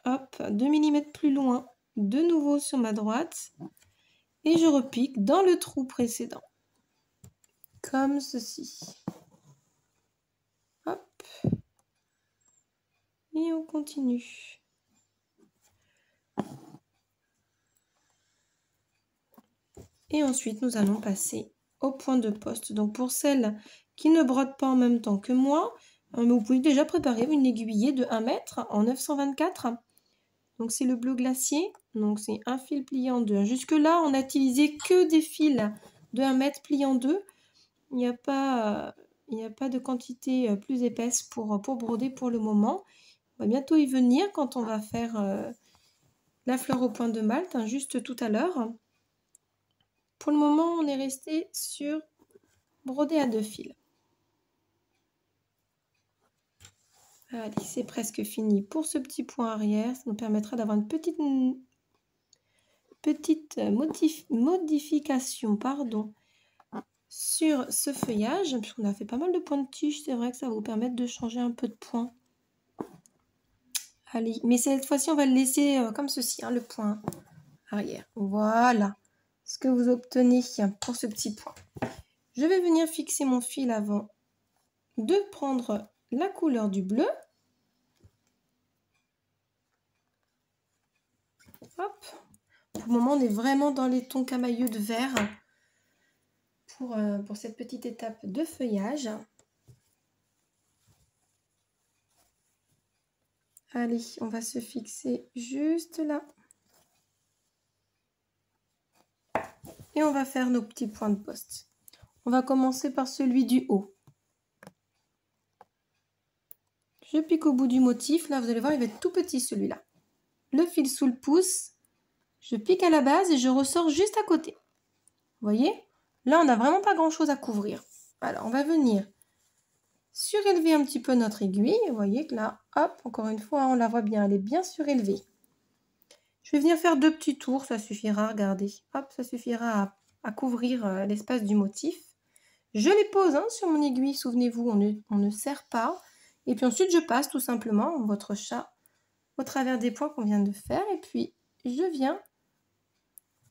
Hop, 2 mm plus loin, de nouveau sur ma droite. Et je repique dans le trou précédent. Comme ceci. Hop. Et on continue. Et ensuite, nous allons passer au point de poste. Donc, pour celles qui ne brodent pas en même temps que moi, vous pouvez déjà préparer une aiguillée de 1 mètre en 924. Donc, c'est le bleu glacier. Donc, c'est un fil plié en deux. Jusque-là, on n'a utilisé que des fils de 1 mètre pliés en deux. Il n'y a pas de quantité plus épaisse pour broder pour le moment. On va bientôt y venir quand on va faire la fleur au point de Malte, hein, juste tout à l'heure. Pour le moment, on est resté sur broder à 2 fils. Allez, c'est presque fini pour ce petit point arrière. Ça nous permettra d'avoir une petite modification sur ce feuillage. Puisqu'on a fait pas mal de points de tige, c'est vrai que ça va vous permettre de changer un peu de point. Allez, mais cette fois-ci, on va le laisser comme ceci, hein, le point arrière. Voilà ce que vous obtenez pour ce petit point. Je vais venir fixer mon fil avant de prendre la couleur du bleu. Hop. Pour le moment, on est vraiment dans les tons camailleux de vert pour cette petite étape de feuillage. Allez, on va se fixer juste là. Et on va faire nos petits points de poste. On va commencer par celui du haut. Je pique au bout du motif. Là, vous allez voir, il va être tout petit celui-là. Le fil sous le pouce. Je pique à la base et je ressors juste à côté. Vous voyez? Là, on n'a vraiment pas grand-chose à couvrir. Alors, on va venir surélever un petit peu notre aiguille. Vous voyez que là, hop, encore une fois, on la voit bien. Elle est bien surélevée. Je vais venir faire 2 petits tours. Ça suffira, regardez. Hop, ça suffira à couvrir l'espace du motif. Je les pose hein, sur mon aiguille, souvenez-vous, on ne serre pas. Et puis ensuite, je passe tout simplement votre chat au travers des points qu'on vient de faire. Et puis, je viens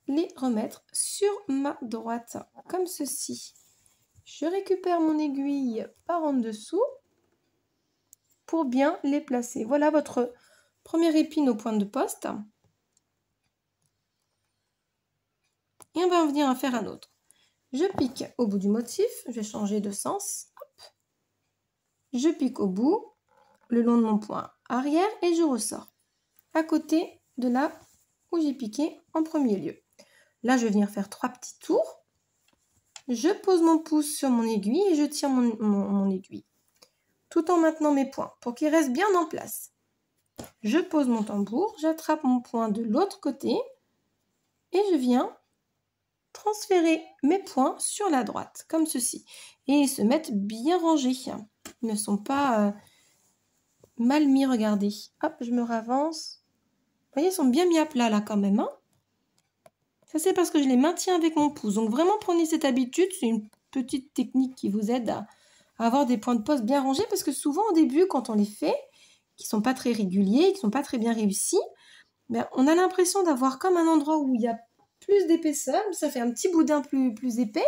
les remettre sur ma droite, comme ceci. Je récupère mon aiguille par en dessous pour bien les placer. Voilà votre première épine au point de poste. Et on va en venir à faire un autre. Je pique au bout du motif, je vais changer de sens. Hop. Je pique au bout, le long de mon point arrière et je ressors. À côté de là où j'ai piqué en premier lieu. Là, je vais venir faire 3 petits tours. Je pose mon pouce sur mon aiguille et je tire mon aiguille. Tout en maintenant mes points pour qu'ils restent bien en place. Je pose mon tambour, j'attrape mon point de l'autre côté et je viens transférer mes points sur la droite, comme ceci. Et ils se mettent bien rangés. Ils ne sont pas mal mis, regardez. Hop, je me ravance. Vous voyez, ils sont bien mis à plat là quand même. Hein. Ça, c'est parce que je les maintiens avec mon pouce. Donc vraiment, prenez cette habitude. C'est une petite technique qui vous aide à avoir des points de poste bien rangés. Parce que souvent, au début, quand on les fait, qui ne sont pas très réguliers, qui ne sont pas très bien réussis, ben, on a l'impression d'avoir comme un endroit où il y a plus d'épaisseur. Ça fait un petit boudin plus épais.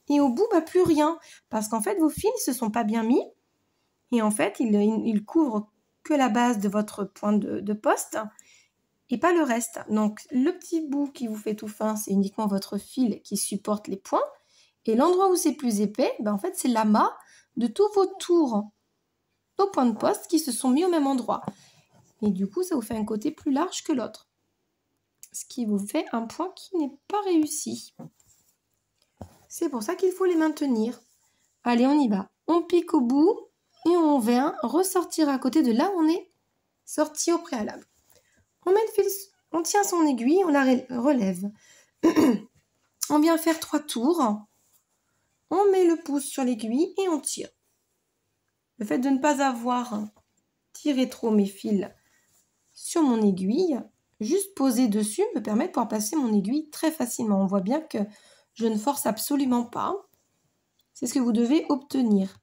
Et au bout, bah, plus rien. Parce qu'en fait, vos fils ne se sont pas bien mis. Et en fait, ils couvrent que la base de votre point de poste et pas le reste. Donc, le petit bout qui vous fait tout fin, c'est uniquement votre fil qui supporte les points. Et l'endroit où c'est plus épais, ben, en fait, c'est l'amas de tous vos tours au point de poste qui se sont mis au même endroit. Et du coup, ça vous fait un côté plus large que l'autre. Ce qui vous fait un point qui n'est pas réussi. C'est pour ça qu'il faut les maintenir. Allez, on y va. On pique au bout et on vient ressortir à côté de là où on est sorti au préalable. On met le fil, on tient son aiguille, on la relève. On vient faire 3 tours. On met le pouce sur l'aiguille et on tire. Le fait de ne pas avoir tiré trop mes fils sur mon aiguille, juste poser dessus me permet de pouvoir passer mon aiguille très facilement. On voit bien que je ne force absolument pas. C'est ce que vous devez obtenir.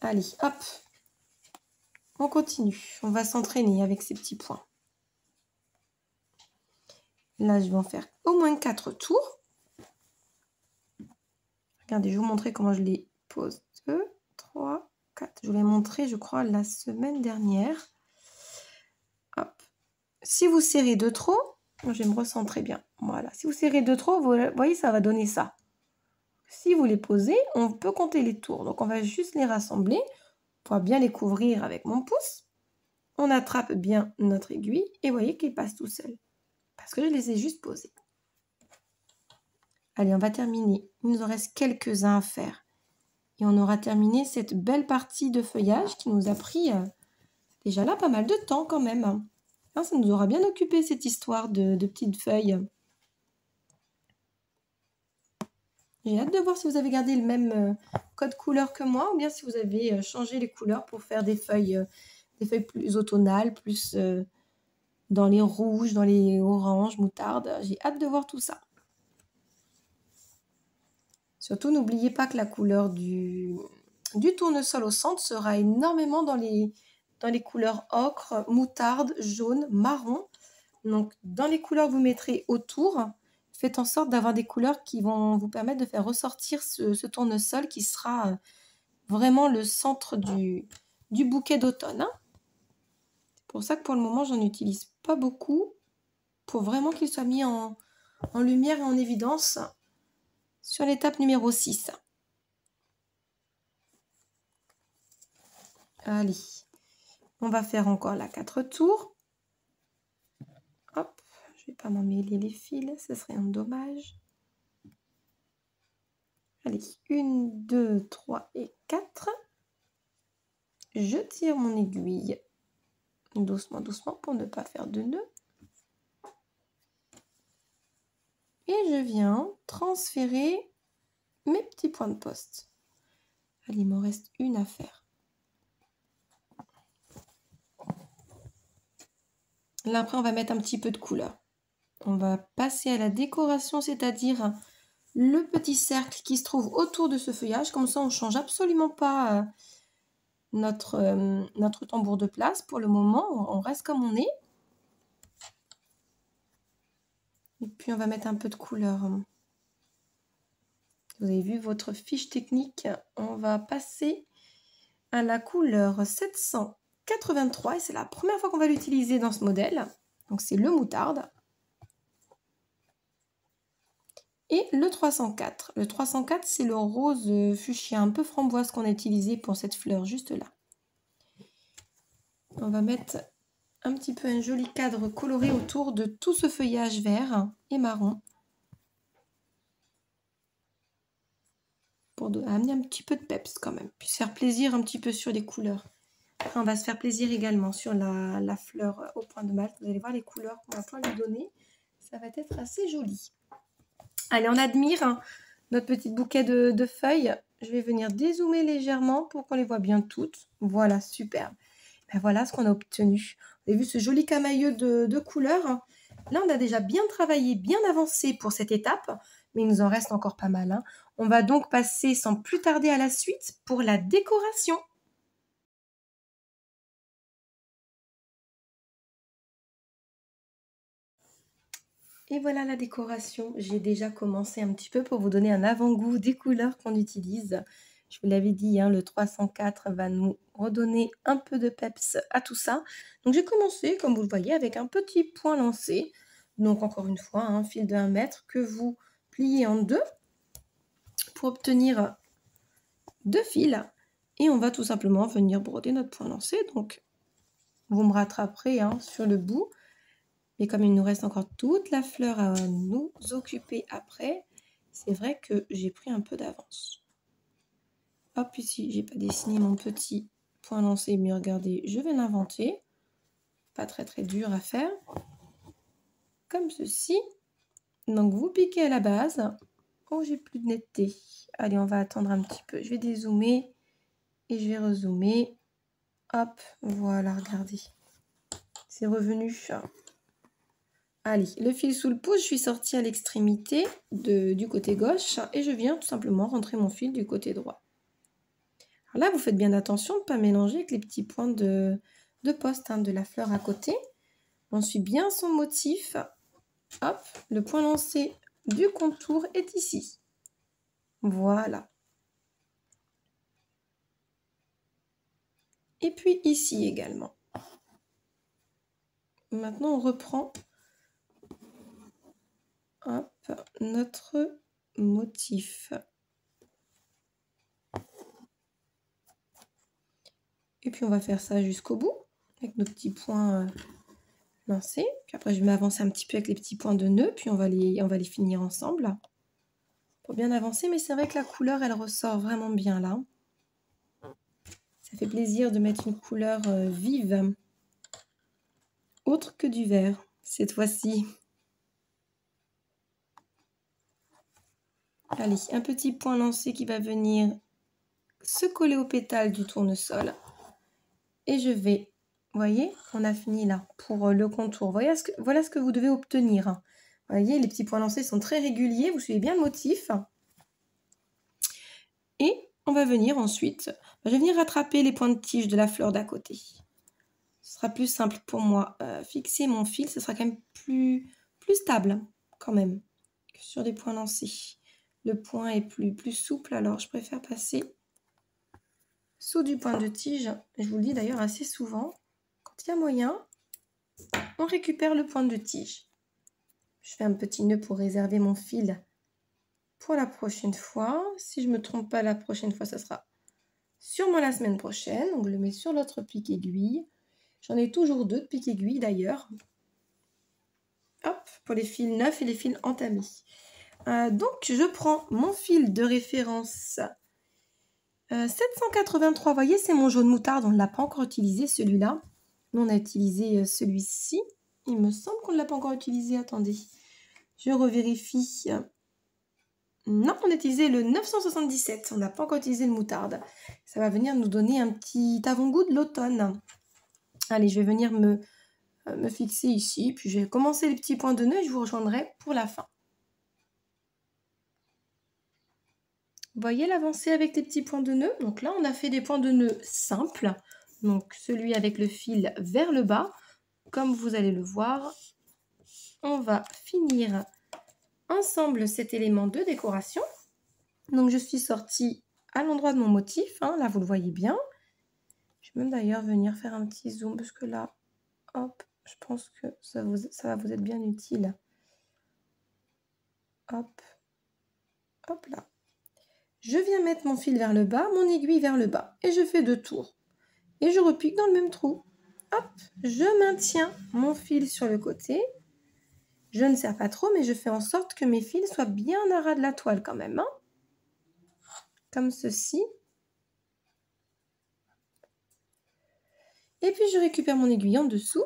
Allez, hop. On continue. On va s'entraîner avec ces petits points. Là, je vais en faire au moins 4 tours. Regardez, je vais vous montrer comment je les pose. 2, 3, 4. Je vous l'ai montré, je crois, la semaine dernière. Hop. Si vous serrez de trop, je vais me recentrer bien. Voilà. Si vous serrez de trop, vous voyez, ça va donner ça. Si vous les posez, on peut compter les tours. Donc, on va juste les rassembler pour bien les couvrir avec mon pouce. On attrape bien notre aiguille et vous voyez qu'ils passent tout seuls. Parce que je les ai juste posés. Allez, on va terminer. Il nous en reste quelques-uns à faire. Et on aura terminé cette belle partie de feuillage qui nous a pris déjà là pas mal de temps quand même. Hein, ça nous aura bien occupé cette histoire de petites feuilles. J'ai hâte de voir si vous avez gardé le même code couleur que moi ou bien si vous avez changé les couleurs pour faire des feuilles plus automnales, plus dans les rouges, dans les oranges, moutarde. J'ai hâte de voir tout ça. Surtout, n'oubliez pas que la couleur du tournesol au centre sera énormément dans les couleurs ocre, moutarde, jaune, marron. Donc, dans les couleurs que vous mettrez autour, faites en sorte d'avoir des couleurs qui vont vous permettre de faire ressortir ce tournesol qui sera vraiment le centre du bouquet d'automne. Hein. C'est pour ça que pour le moment, j'en utilise pas beaucoup pour vraiment qu'il soit mis en lumière et en évidence sur l'étape numéro 6. Allez, on va faire encore là 4 tours. Hop, je ne vais pas m'emmêler les fils, ce serait un dommage. Allez, 1, 2, 3 et 4. Je tire mon aiguille doucement, doucement pour ne pas faire de nœud. Et je viens transférer mes petits points de poste. Allez, il m'en reste une à faire. Là, après, on va mettre un petit peu de couleur. On va passer à la décoration, c'est-à-dire le petit cercle qui se trouve autour de ce feuillage. Comme ça, on ne change absolument pas notre tambour de place. Pour le moment, on reste comme on est. Et puis, on va mettre un peu de couleur. Vous avez vu votre fiche technique. On va passer à la couleur 783. Et c'est la première fois qu'on va l'utiliser dans ce modèle. Donc, c'est le moutarde. Et le 304. Le 304, c'est le rose fuchsia, un peu framboise qu'on a utilisé pour cette fleur, juste là. On va mettre un petit peu un joli cadre coloré autour de tout ce feuillage vert et marron. Pour amener un petit peu de peps quand même. Puis se faire plaisir un petit peu sur les couleurs. Après, on va se faire plaisir également sur la fleur au point de Malte. Vous allez voir les couleurs qu'on va pouvoir lui donner. Ça va être assez joli. Allez, on admire notre petit bouquet de feuilles. Je vais venir dézoomer légèrement pour qu'on les voit bien toutes. Voilà, superbe. Ben voilà ce qu'on a obtenu. Vous avez vu ce joli camailleux de couleurs. Là, on a déjà bien travaillé, bien avancé pour cette étape, mais il nous en reste encore pas mal. On va donc passer sans plus tarder à la suite pour la décoration. Et voilà la décoration. J'ai déjà commencé un petit peu pour vous donner un avant-goût des couleurs qu'on utilise. Je vous l'avais dit, le 304 va nous redonner un peu de peps à tout ça. Donc j'ai commencé, comme vous le voyez, avec un petit point lancé. Donc encore une fois, un fil de 1 mètre que vous pliez en deux pour obtenir 2 fils. Et on va tout simplement venir broder notre point lancé. Donc vous me rattraperez sur le bout. Mais comme il nous reste encore toute la fleur à nous occuper après, c'est vrai que j'ai pris un peu d'avance. Hop, ici, j'ai pas dessiné mon petit point lancé, mais regardez, je vais l'inventer. Pas très très dur à faire. Comme ceci. Donc vous piquez à la base. Oh, j'ai plus de netteté. Allez, on va attendre un petit peu. Je vais dézoomer et je vais rezoomer. Hop, voilà, regardez. C'est revenu. Allez, le fil sous le pouce, je suis sortie à l'extrémité du côté gauche et je viens tout simplement rentrer mon fil du côté droit. Alors là, vous faites bien attention de ne pas mélanger avec les petits points de poste de la fleur à côté. On suit bien son motif. Hop, le point lancé du contour est ici. Voilà. Et puis ici également. Maintenant, on reprend notre motif. Et puis on va faire ça jusqu'au bout avec nos petits points lancés. Puis après je vais m'avancer un petit peu avec les petits points de nœud, puis on va les finir ensemble pour bien avancer. Mais c'est vrai que la couleur elle ressort vraiment bien là. Ça fait plaisir de mettre une couleur vive, autre que du vert cette fois-ci. Allez, un petit point lancé qui va venir se coller au pétale du tournesol. Et je vais, vous voyez, on a fini là pour le contour. Voilà ce que vous devez obtenir. Vous voyez, les petits points lancés sont très réguliers. Vous suivez bien le motif. Et on va venir ensuite, je vais venir rattraper les points de tige de la fleur d'à côté. Ce sera plus simple pour moi. Fixer mon fil, ce sera quand même plus stable quand même que sur des points lancés. Le point est plus souple, alors je préfère passer sous du point de tige. Je vous le dis d'ailleurs assez souvent, quand il y a moyen, on récupère le point de tige. Je fais un petit nœud pour réserver mon fil pour la prochaine fois. Si je ne me trompe pas, la prochaine fois, ça sera sûrement la semaine prochaine. Donc je le mets sur l'autre pic aiguille. J'en ai toujours 2 de pic aiguille d'ailleurs. Hop, pour les fils neufs et les fils entamés. Donc je prends mon fil de référence 783, vous voyez, c'est mon jaune moutarde, on ne l'a pas encore utilisé celui-là. Nous, on a utilisé celui-ci. Il me semble qu'on ne l'a pas encore utilisé, attendez. Je revérifie. Non, on a utilisé le 977, on n'a pas encore utilisé le moutarde. Ça va venir nous donner un petit avant-goût de l'automne. Allez, je vais venir me fixer ici, puis je vais commencer les petits points de nœud et je vous rejoindrai pour la fin. Vous voyez l'avancée avec les petits points de nœud? Donc là, on a fait des points de nœud simples. Donc celui avec le fil vers le bas. Comme vous allez le voir, on va finir ensemble cet élément de décoration. Donc je suis sortie à l'endroit de mon motif, hein, là vous le voyez bien. Je vais même d'ailleurs venir faire un petit zoom parce que là, hop, je pense que ça va vous être bien utile. Hop, hop là. Je viens mettre mon fil vers le bas, mon aiguille vers le bas et je fais 2 tours. Et je repique dans le même trou. Hop, je maintiens mon fil sur le côté. Je ne serre pas trop, mais je fais en sorte que mes fils soient bien à ras de la toile quand même, hein. Comme ceci. Et puis je récupère mon aiguille en dessous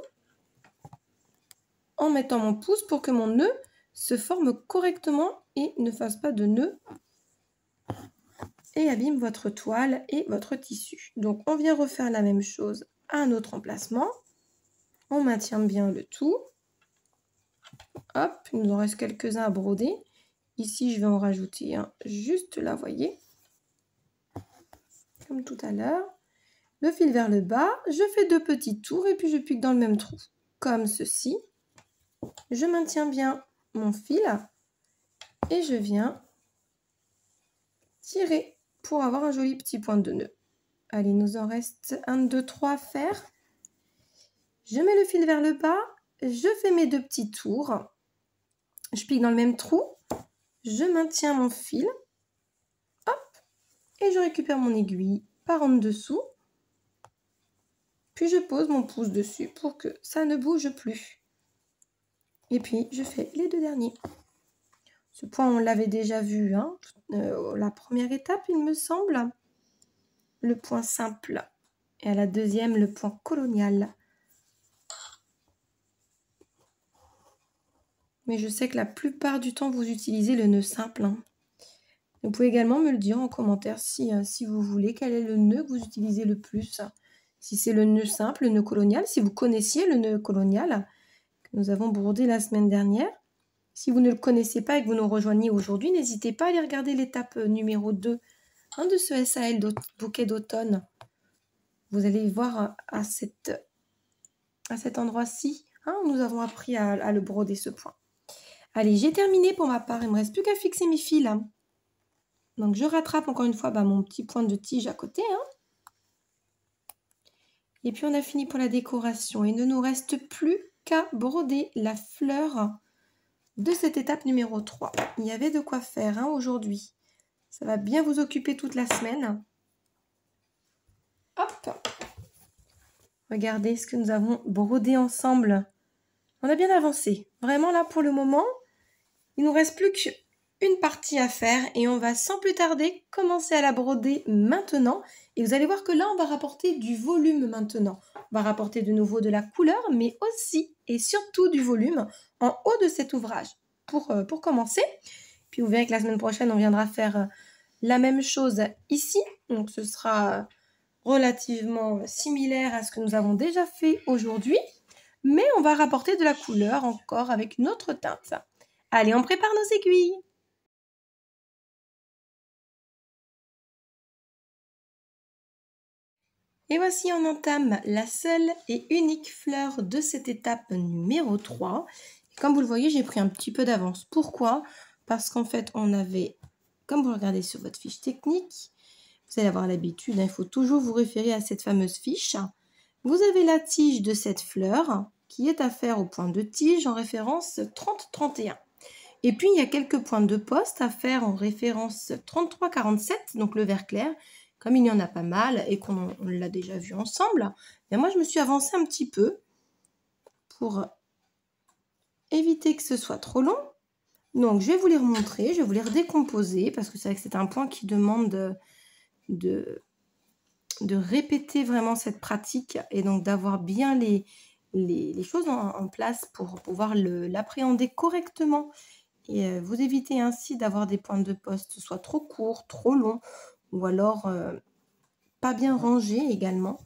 en mettant mon pouce pour que mon nœud se forme correctement et ne fasse pas de nœud et abîme votre toile et votre tissu. Donc on vient refaire la même chose à un autre emplacement. On maintient bien le tout. Hop, il nous en reste quelques-uns à broder. Ici, je vais en rajouter un juste là, voyez. Comme tout à l'heure. Le fil vers le bas, je fais 2 petits tours et puis je pique dans le même trou. Comme ceci. Je maintiens bien mon fil et je viens tirer pour avoir un joli petit point de nœud. Allez, il nous en reste 1, 2, 3 à faire. Je mets le fil vers le bas, je fais mes 2 petits tours. Je pique dans le même trou, je maintiens mon fil, hop, et je récupère mon aiguille par en dessous. Puis je pose mon pouce dessus pour que ça ne bouge plus. Et puis je fais les 2 derniers. Ce point, on l'avait déjà vu, hein, la première étape, il me semble. Le point simple. Et à la deuxième, le point colonial. Mais je sais que la plupart du temps, vous utilisez le nœud simple, hein. Vous pouvez également me le dire en commentaire si vous voulez. Quel est le nœud que vous utilisez le plus? Si c'est le nœud simple, le nœud colonial. Si vous connaissiez le nœud colonial que nous avons brodé la semaine dernière. Si vous ne le connaissez pas et que vous nous rejoignez aujourd'hui, n'hésitez pas à aller regarder l'étape numéro 2 hein, de ce SAL bouquet d'automne. Vous allez voir à cet endroit-ci, hein, nous avons appris à le broder ce point. Allez, j'ai terminé pour ma part. Il ne me reste plus qu'à fixer mes fils. Hein. Donc, je rattrape encore une fois mon petit point de tige à côté. Hein. Et puis, on a fini pour la décoration. Il ne nous reste plus qu'à broder la fleur de cette étape numéro 3. Il y avait de quoi faire hein, aujourd'hui. Ça va bien vous occuper toute la semaine. Hop! Regardez ce que nous avons brodé ensemble. On a bien avancé. Vraiment, là, pour le moment, il nous reste plus qu'une partie à faire et on va sans plus tarder commencer à la broder maintenant. Et vous allez voir que là, on va rapporter du volume maintenant. On va rapporter de nouveau de la couleur, mais aussi et surtout du volume en haut de cet ouvrage pour commencer. Puis vous verrez que la semaine prochaine, on viendra faire la même chose ici. Donc, ce sera relativement similaire à ce que nous avons déjà fait aujourd'hui. Mais on va rapporter de la couleur encore avec une autre teinte. Allez, on prépare nos aiguilles. Et voici, on entame la seule et unique fleur de cette étape numéro 3. Comme vous le voyez, j'ai pris un petit peu d'avance. Pourquoi? Parce qu'en fait, on avait, comme vous le regardez sur votre fiche technique, vous allez avoir l'habitude, il faut toujours vous référer à cette fameuse fiche. Vous avez la tige de cette fleur qui est à faire au point de tige en référence 30-31. Et puis, il y a quelques points de poste à faire en référence 33-47, donc le vert clair. Comme il y en a pas mal et qu'on l'a déjà vu ensemble, bien moi, je me suis avancée un petit peu pour éviter que ce soit trop long. Donc, je vais vous les remontrer, je vais vous les redécomposer parce que c'est vrai que c'est un point qui demande de répéter vraiment cette pratique et donc d'avoir bien les choses en place pour pouvoir l'appréhender correctement et vous éviter ainsi d'avoir des points de poste soit trop courts, trop longs ou alors pas bien rangés également.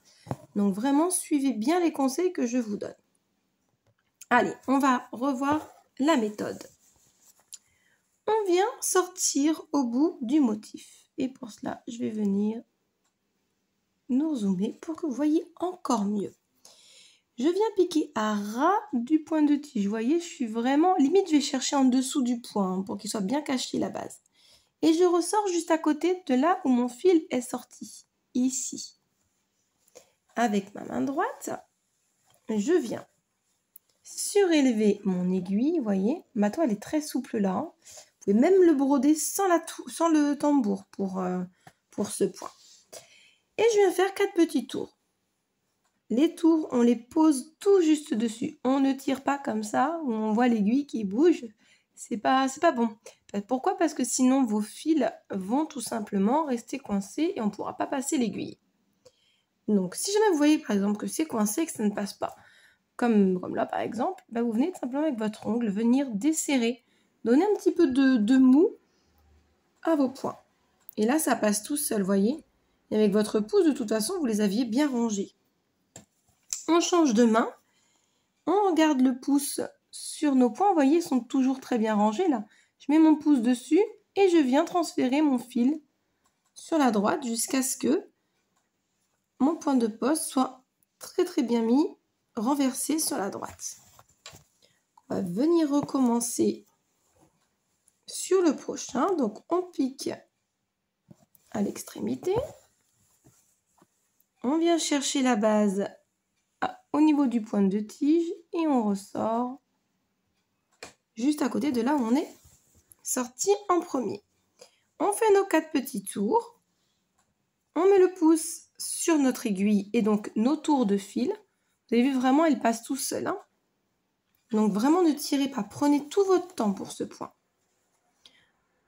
Donc vraiment, suivez bien les conseils que je vous donne. Allez, on va revoir la méthode. On vient sortir au bout du motif. Et pour cela, je vais venir nous zoomer pour que vous voyez encore mieux. Je viens piquer à ras du point de tige. Vous voyez, je suis vraiment... Limite, je vais chercher en dessous du point pour qu'il soit bien caché la base. Et je ressors juste à côté de là où mon fil est sorti. Ici. Avec ma main droite, je viens surélever mon aiguille. Vous voyez, ma toile est très souple là. Hein. Vous pouvez même le broder sans le tambour pour ce point. Et je viens faire 4 petits tours. Les tours, on les pose tout juste dessus. On ne tire pas comme ça, où on voit l'aiguille qui bouge. C'est pas bon. Pourquoi? Parce que sinon, vos fils vont tout simplement rester coincés et on ne pourra pas passer l'aiguille. Donc, si jamais vous voyez par exemple que c'est coincé et que ça ne passe pas, comme là par exemple, bah, vous venez simplement avec votre ongle venir desserrer, donner un petit peu de mou à vos points. Et là, ça passe tout seul, voyez. Et avec votre pouce, de toute façon, vous les aviez bien rangés. On change de main, on regarde le pouce sur nos points, vous voyez, ils sont toujours très bien rangés là. Je mets mon pouce dessus et je viens transférer mon fil sur la droite jusqu'à ce que mon point de poste soit très bien mis, renversé sur la droite. On va venir recommencer sur le prochain. Donc on pique à l'extrémité. On vient chercher la base au niveau du point de tige et on ressort juste à côté de là où on est sorti en premier. On fait nos 4 petits tours. On met le pouce sur notre aiguille et donc nos tours de fil. Vous avez vu, vraiment, elle passe tout seul. Hein. Donc vraiment, ne tirez pas. Prenez tout votre temps pour ce point.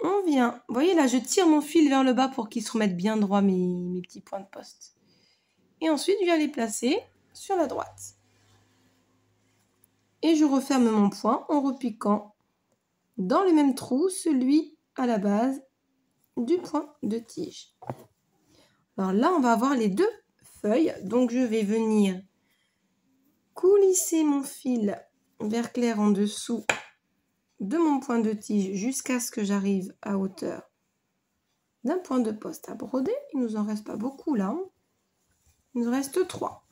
On vient, vous voyez là, je tire mon fil vers le bas pour qu'il se remette bien droit mes petits points de poste. Et ensuite, je viens les placer sur la droite. Et je referme mon point en repiquant dans le même trou, celui à la base du point de tige. Alors là, on va avoir les 2 feuilles. Donc, je vais venir coulisser mon fil vert clair en dessous de mon point de tige jusqu'à ce que j'arrive à hauteur d'un point de poste à broder. Il ne nous en reste pas beaucoup là. Il nous reste 3.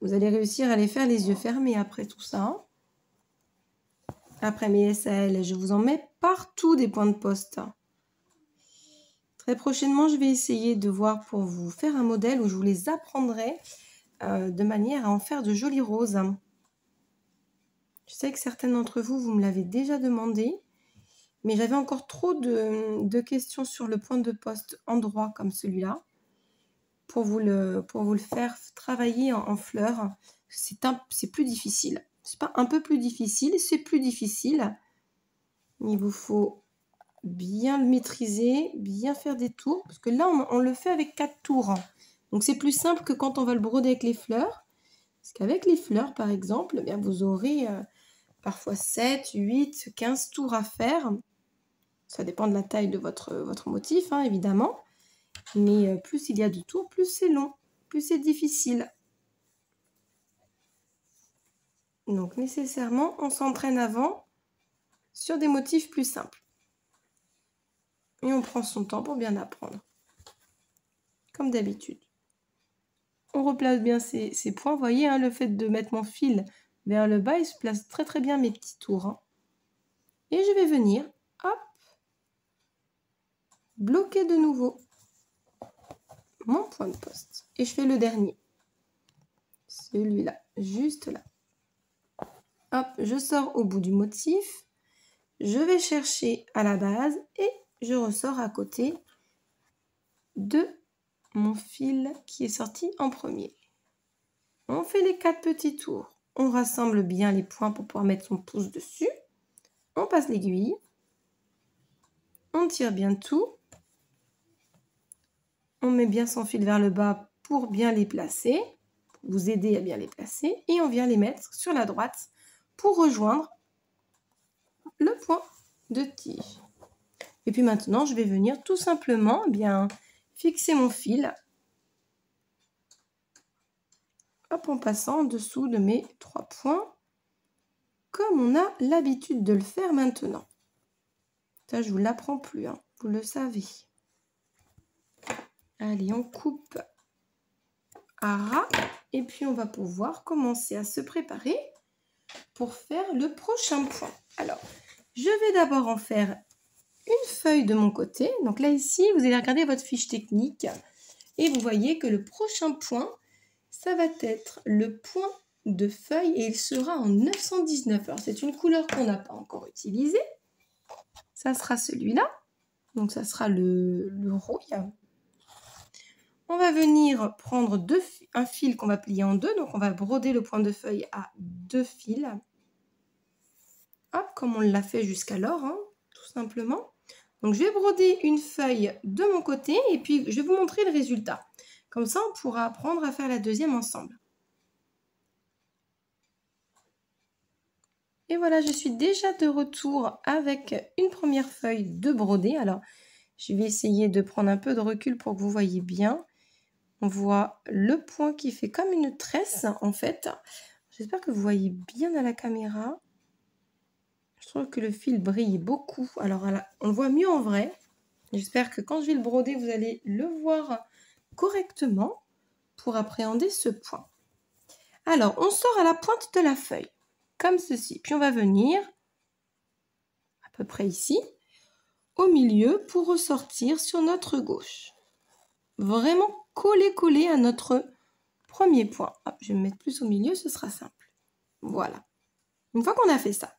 Vous allez réussir à les faire les yeux fermés après tout ça. Après mes SAL, je vous en mets partout des points de poste. Très prochainement, je vais essayer de voir pour vous faire un modèle où je vous les apprendrai de manière à en faire de jolis roses. Je sais que certaines d'entre vous, vous me l'avez déjà demandé, mais j'avais encore trop de questions sur le point de poste endroit comme celui-là pour vous le faire travailler en fleurs. C'est plus difficile. C'est pas un peu plus difficile, c'est plus difficile. Il vous faut bien le maîtriser, bien faire des tours, parce que là, on le fait avec 4 tours. Donc, c'est plus simple que quand on va le broder avec les fleurs. Parce qu'avec les fleurs, par exemple, eh bien, vous aurez parfois 7, 8, 15 tours à faire. Ça dépend de la taille de votre motif, hein, évidemment. Mais plus il y a de tours, plus c'est long, plus c'est difficile. Donc, nécessairement, on s'entraîne avant sur des motifs plus simples. Et on prend son temps pour bien apprendre. Comme d'habitude. On replace bien ces points. Vous voyez, hein, le fait de mettre mon fil vers le bas, il se place très bien mes petits tours. Hein. Et je vais venir, hop, bloquer de nouveau mon point de poste. Et je fais le dernier. Celui-là, juste là. Hop, je sors au bout du motif. Je vais chercher à la base et je ressors à côté de mon fil qui est sorti en premier. On fait les 4 petits tours. On rassemble bien les points pour pouvoir mettre son pouce dessus. On passe l'aiguille. On tire bien tout. On met bien son fil vers le bas pour bien les placer. Pour vous aider à bien les placer. Et on vient les mettre sur la droite pour rejoindre le point de tige. Et puis maintenant, je vais venir tout simplement fixer mon fil. Hop, en passant en dessous de mes 3 points. Comme on a l'habitude de le faire maintenant. Ça, je ne vous l'apprends plus. Hein. vous le savez. Allez, on coupe à ras et puis on va pouvoir commencer à se préparer pour faire le prochain point. Alors, je vais d'abord en faire une feuille de mon côté. Donc là, ici, vous allez regarder votre fiche technique et vous voyez que le prochain point, ça va être le point de feuille et il sera en 919. Alors, c'est une couleur qu'on n'a pas encore utilisée. Ça sera celui-là. Donc, ça sera le rouille. On va venir prendre un fil qu'on va plier en deux. Donc, on va broder le point de feuille à 2 fils. Hop, comme on l'a fait jusqu'alors, hein, tout simplement. Donc, je vais broder une feuille de mon côté et puis je vais vous montrer le résultat. Comme ça, on pourra apprendre à faire la deuxième ensemble. Et voilà, je suis déjà de retour avec une première feuille de brodé. Alors, je vais essayer de prendre un peu de recul pour que vous voyez bien. On voit le point qui fait comme une tresse, en fait. J'espère que vous voyez bien à la caméra. Je trouve que le fil brille beaucoup. Alors, on le voit mieux en vrai. J'espère que quand je vais le broder, vous allez le voir correctement pour appréhender ce point. Alors, on sort à la pointe de la feuille, comme ceci. Puis on va venir, à peu près ici, au milieu pour ressortir sur notre gauche. Vraiment coller à notre premier point. Hop, je vais me mettre plus au milieu, ce sera simple. Voilà. Une fois qu'on a fait ça,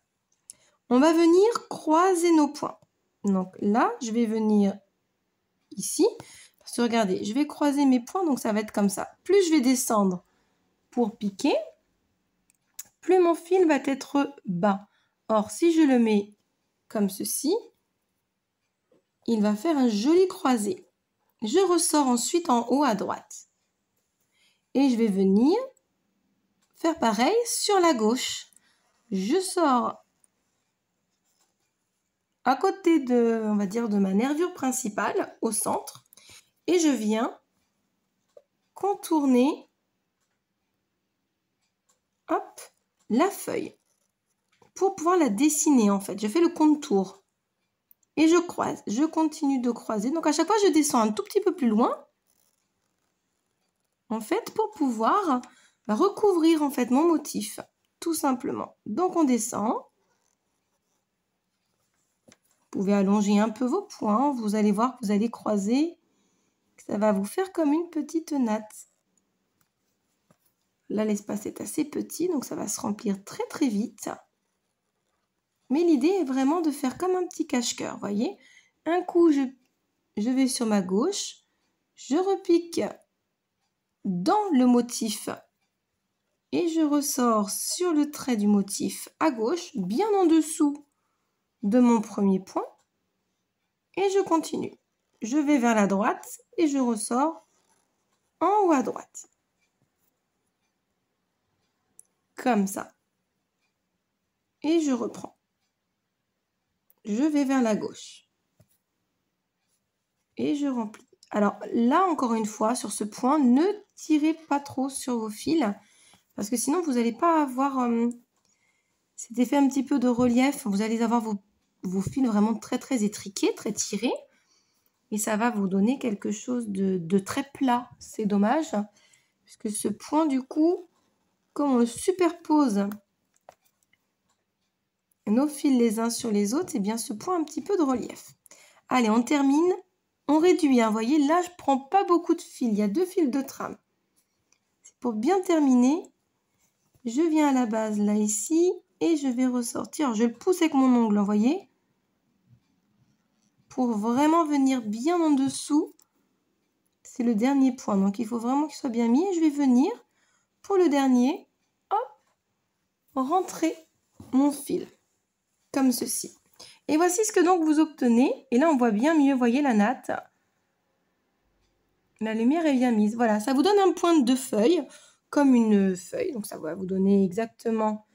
on va venir croiser nos points. Donc là, je vais venir ici. Parce que regardez, je vais croiser mes points, donc ça va être comme ça. Plus je vais descendre pour piquer, plus mon fil va être bas. Or, si je le mets comme ceci, il va faire un joli croisé. Je ressors ensuite en haut à droite. Et je vais venir faire pareil sur la gauche. Je sors à côté de, on va dire, de ma nervure principale, au centre. Et je viens contourner, hop, la feuille. Pour pouvoir la dessiner, en fait. Je fais le contour. Et je croise. Je continue de croiser. Donc, à chaque fois, je descends un tout petit peu plus loin. En fait, pour pouvoir recouvrir, en fait, mon motif. Tout simplement. Donc, on descend. Vous pouvez allonger un peu vos points. Vous allez voir que vous allez croiser. Ça va vous faire comme une petite natte. Là, l'espace est assez petit, donc ça va se remplir très, très vite. Mais l'idée est vraiment de faire comme un petit cache-cœur, voyez. Un coup, je vais sur ma gauche. Je repique dans le motif et je ressors sur le trait du motif à gauche, bien en dessous de mon premier point. Et je continue. Je vais vers la droite et je ressors en haut à droite. Comme ça. Et je reprends. Je vais vers la gauche. Et je remplis. Alors là, encore une fois, sur ce point, ne tirez pas trop sur vos fils. Parce que sinon, vous n'allez pas avoir cet effet un petit peu de relief. Vous allez avoir vos fils vraiment très, très étriqués, très tirés. Et ça va vous donner quelque chose de très plat. C'est dommage. Puisque ce point, du coup, comme on le superpose nos fils les uns sur les autres, c'est bien ce point un petit peu de relief. Allez, on termine. On réduit. Vous voyez, là, je ne prends pas beaucoup de fils. Il y a 2 fils de trame. C'est pour bien terminer. Je viens à la base, là, ici. Et je vais ressortir. Je le pousse avec mon ongle, vous voyez. Pour vraiment venir bien en dessous. C'est le dernier point. Donc, il faut vraiment qu'il soit bien mis. Et je vais venir, pour le dernier, hop, rentrer mon fil. Comme ceci. Et voici ce que donc vous obtenez. Et là, on voit bien mieux, vous voyez la natte. La lumière est bien mise. Voilà, ça vous donne un point de feuille, comme une feuille. Donc, ça va vous donner exactement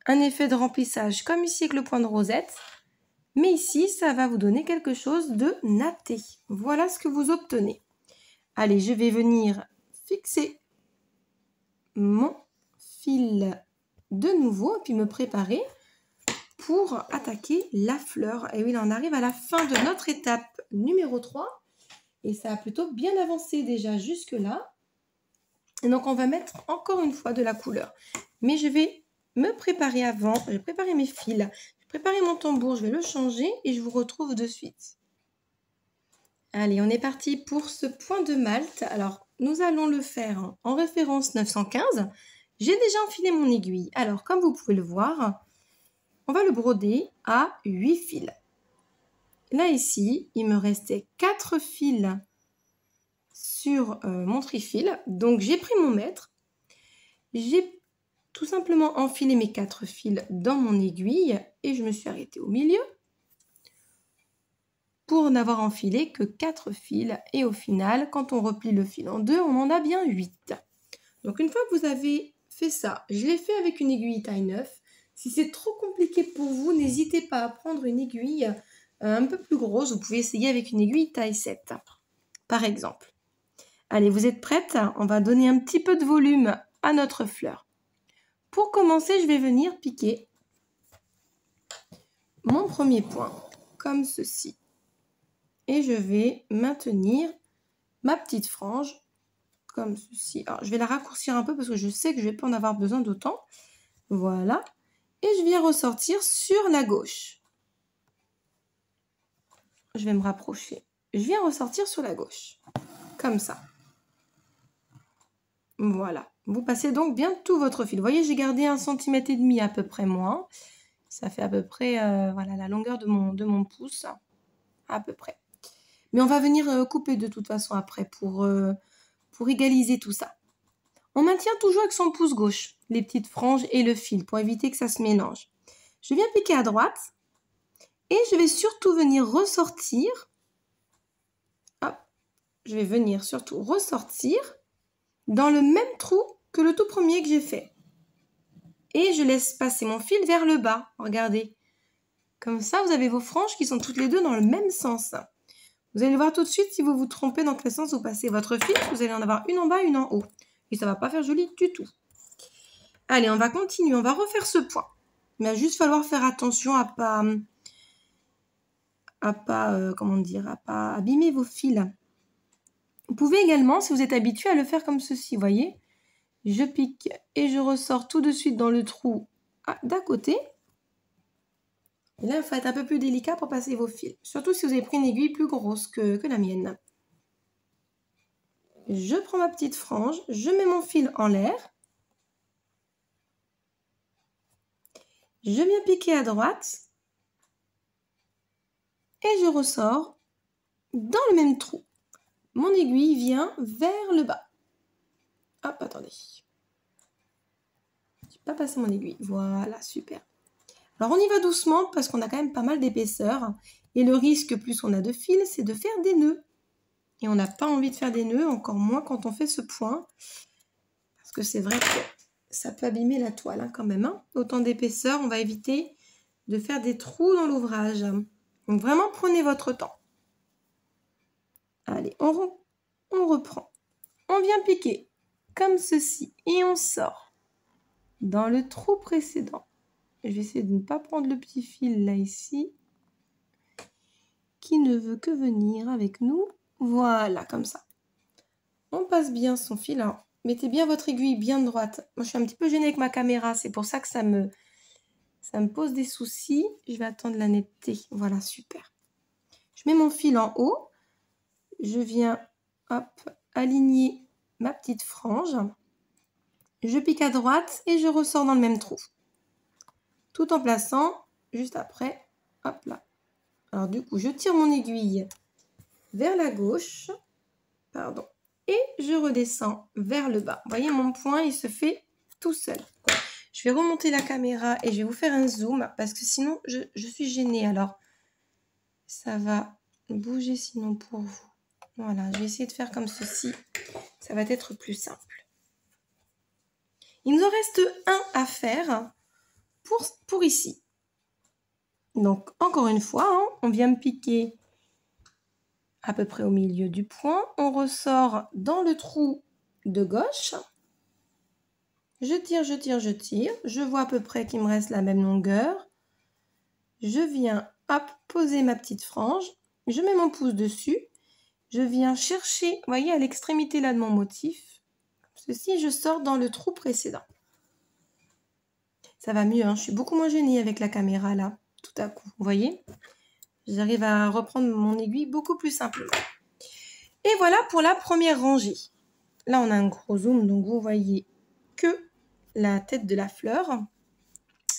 un effet de remplissage, comme ici avec le point de rosette. Mais ici, ça va vous donner quelque chose de natté. Voilà ce que vous obtenez. Allez, je vais venir fixer mon fil de nouveau et puis me préparer pour attaquer la fleur. Et oui, là, on arrive à la fin de notre étape numéro 3. Et ça a plutôt bien avancé déjà jusque-là. Et donc, on va mettre encore une fois de la couleur. Mais je vais me préparer avant. Je vais préparer mes fils. Je vais préparer mon tambour. Je vais le changer et je vous retrouve de suite. Allez, on est parti pour ce point de Malte. Alors, nous allons le faire en référence 915. J'ai déjà enfilé mon aiguille. Alors, comme vous pouvez le voir, on va le broder à 8 fils. Là, ici, il me restait 4 fils sur mon trifil. Donc, j'ai pris mon mètre. J'ai tout simplement enfilé mes 4 fils dans mon aiguille et je me suis arrêtée au milieu pour n'avoir enfilé que 4 fils. Et au final, quand on replie le fil en deux, on en a bien 8. Donc, une fois que vous avez fait ça, je l'ai fait avec une aiguille taille 9. Si c'est trop compliqué pour vous, n'hésitez pas à prendre une aiguille un peu plus grosse. Vous pouvez essayer avec une aiguille taille 7, par exemple. Allez, vous êtes prêtes? On va donner un petit peu de volume à notre fleur. Pour commencer, je vais venir piquer mon premier point, comme ceci. Et je vais maintenir ma petite frange, comme ceci. Alors, je vais la raccourcir un peu parce que je sais que je ne vais pas en avoir besoin d'autant. Voilà. Et je viens ressortir sur la gauche. Je vais me rapprocher. Je viens ressortir sur la gauche. Comme ça. Voilà. Vous passez donc bien tout votre fil. Vous voyez, j'ai gardé 1,5 cm à peu près moins. Ça fait à peu près voilà, la longueur de mon pouce. À peu près. Mais on va venir couper de toute façon après pour égaliser tout ça. On maintient toujours avec son pouce gauche les petites franges et le fil pour éviter que ça se mélange. Je viens piquer à droite et je vais surtout venir ressortir. Hop, je vais venir surtout ressortir dans le même trou que le tout premier que j'ai fait. Et je laisse passer mon fil vers le bas. Regardez. Comme ça, vous avez vos franges qui sont toutes les deux dans le même sens. Vous allez voir tout de suite si vous vous trompez dans quel sens vous passez votre fil. Vous allez en avoir une en bas, une en haut. Et ça ne va pas faire joli du tout. Allez, on va continuer. On va refaire ce point. Il va juste falloir faire attention à pas abîmer vos fils. Vous pouvez également, si vous êtes habitué, à le faire comme ceci. Vous voyez, je pique et je ressors tout de suite dans le trou d'à côté. Et là, il faut être un peu plus délicat pour passer vos fils. Surtout si vous avez pris une aiguille plus grosse que la mienne. Je prends ma petite frange, je mets mon fil en l'air. Je viens piquer à droite. Et je ressors dans le même trou. Mon aiguille vient vers le bas. Hop, attendez. Je n'ai pas passé mon aiguille. Voilà, super. Alors, on y va doucement parce qu'on a quand même pas mal d'épaisseur. Et le risque, plus on a de fil, c'est de faire des nœuds. Et on n'a pas envie de faire des nœuds, encore moins quand on fait ce point. Parce que c'est vrai que ça peut abîmer la toile quand même. Hein. Autant d'épaisseur, on va éviter de faire des trous dans l'ouvrage. Donc, vraiment, prenez votre temps. Allez, on reprend. On vient piquer comme ceci et on sort dans le trou précédent. Je vais essayer de ne pas prendre le petit fil là ici qui ne veut que venir avec nous. Voilà, comme ça. On passe bien son fil. Alors, mettez bien votre aiguille bien droite. Moi, je suis un petit peu gênée avec ma caméra. C'est pour ça que ça me pose des soucis. Je vais attendre la netteté. Voilà, super. Je mets mon fil en haut. Je viens aligner ma petite frange. Je pique à droite et je ressors dans le même trou. Tout en plaçant juste après, hop là. Alors du coup, je tire mon aiguille vers la gauche, pardon, et je redescends vers le bas. Vous voyez, mon point, il se fait tout seul. Je vais remonter la caméra et je vais vous faire un zoom parce que sinon, je suis gênée. Alors, ça va bouger sinon pour vous. Voilà, je vais essayer de faire comme ceci. Ça va être plus simple. Il nous en reste un à faire pour ici. Donc, encore une fois, hein, on vient me piquer à peu près au milieu du point. On ressort dans le trou de gauche. Je tire, je tire, je tire. Je vois à peu près qu'il me reste la même longueur. je viens hop, poser ma petite frange, je mets mon pouce dessus, je viens chercher, vous voyez, à l'extrémité là de mon motif, ceci, je sors dans le trou précédent. Ça va mieux, hein, je suis beaucoup moins gênée avec la caméra là, tout à coup, vous voyez? J'arrive à reprendre mon aiguille beaucoup plus simplement. Et voilà pour la première rangée. Là, on a un gros zoom, donc vous voyez que la tête de la fleur.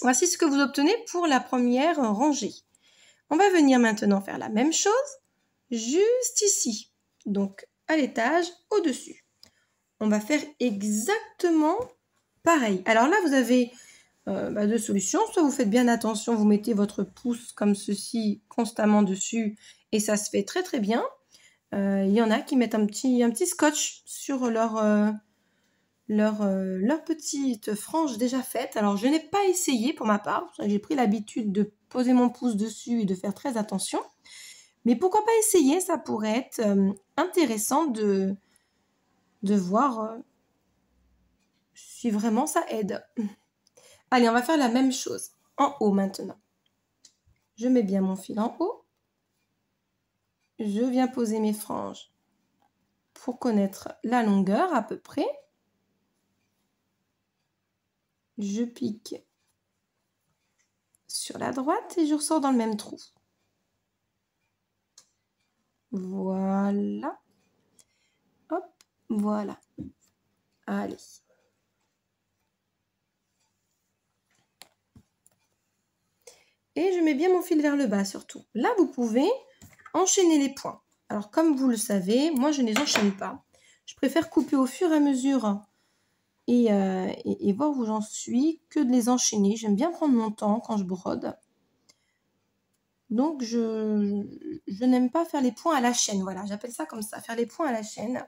Voici ce que vous obtenez pour la première rangée. On va venir maintenant faire la même chose juste ici, donc à l'étage au-dessus. On va faire exactement pareil. Alors là, vous avez deux solutions. Soit vous faites bien attention, vous mettez votre pouce comme ceci constamment dessus et ça se fait très très bien. Il y en a qui mettent un petit scotch sur leur petite frange déjà faite. Alors, je n'ai pas essayé pour ma part. J'ai pris l'habitude de poser mon pouce dessus et de faire très attention. Mais pourquoi pas essayer? Ça pourrait être intéressant de voir si vraiment ça aide. Allez, on va faire la même chose en haut maintenant. Je mets bien mon fil en haut. Je viens poser mes franges pour connaître la longueur à peu près. Je pique sur la droite et je ressors dans le même trou. Voilà. Hop, voilà. Allez. Et je mets bien mon fil vers le bas surtout. Là, vous pouvez enchaîner les points. Alors, comme vous le savez, moi, je ne les enchaîne pas. Je préfère couper au fur et à mesure et voir où j'en suis que de les enchaîner. J'aime bien prendre mon temps quand je brode. Donc, je n'aime pas faire les points à la chaîne. Voilà, j'appelle ça comme ça, faire les points à la chaîne.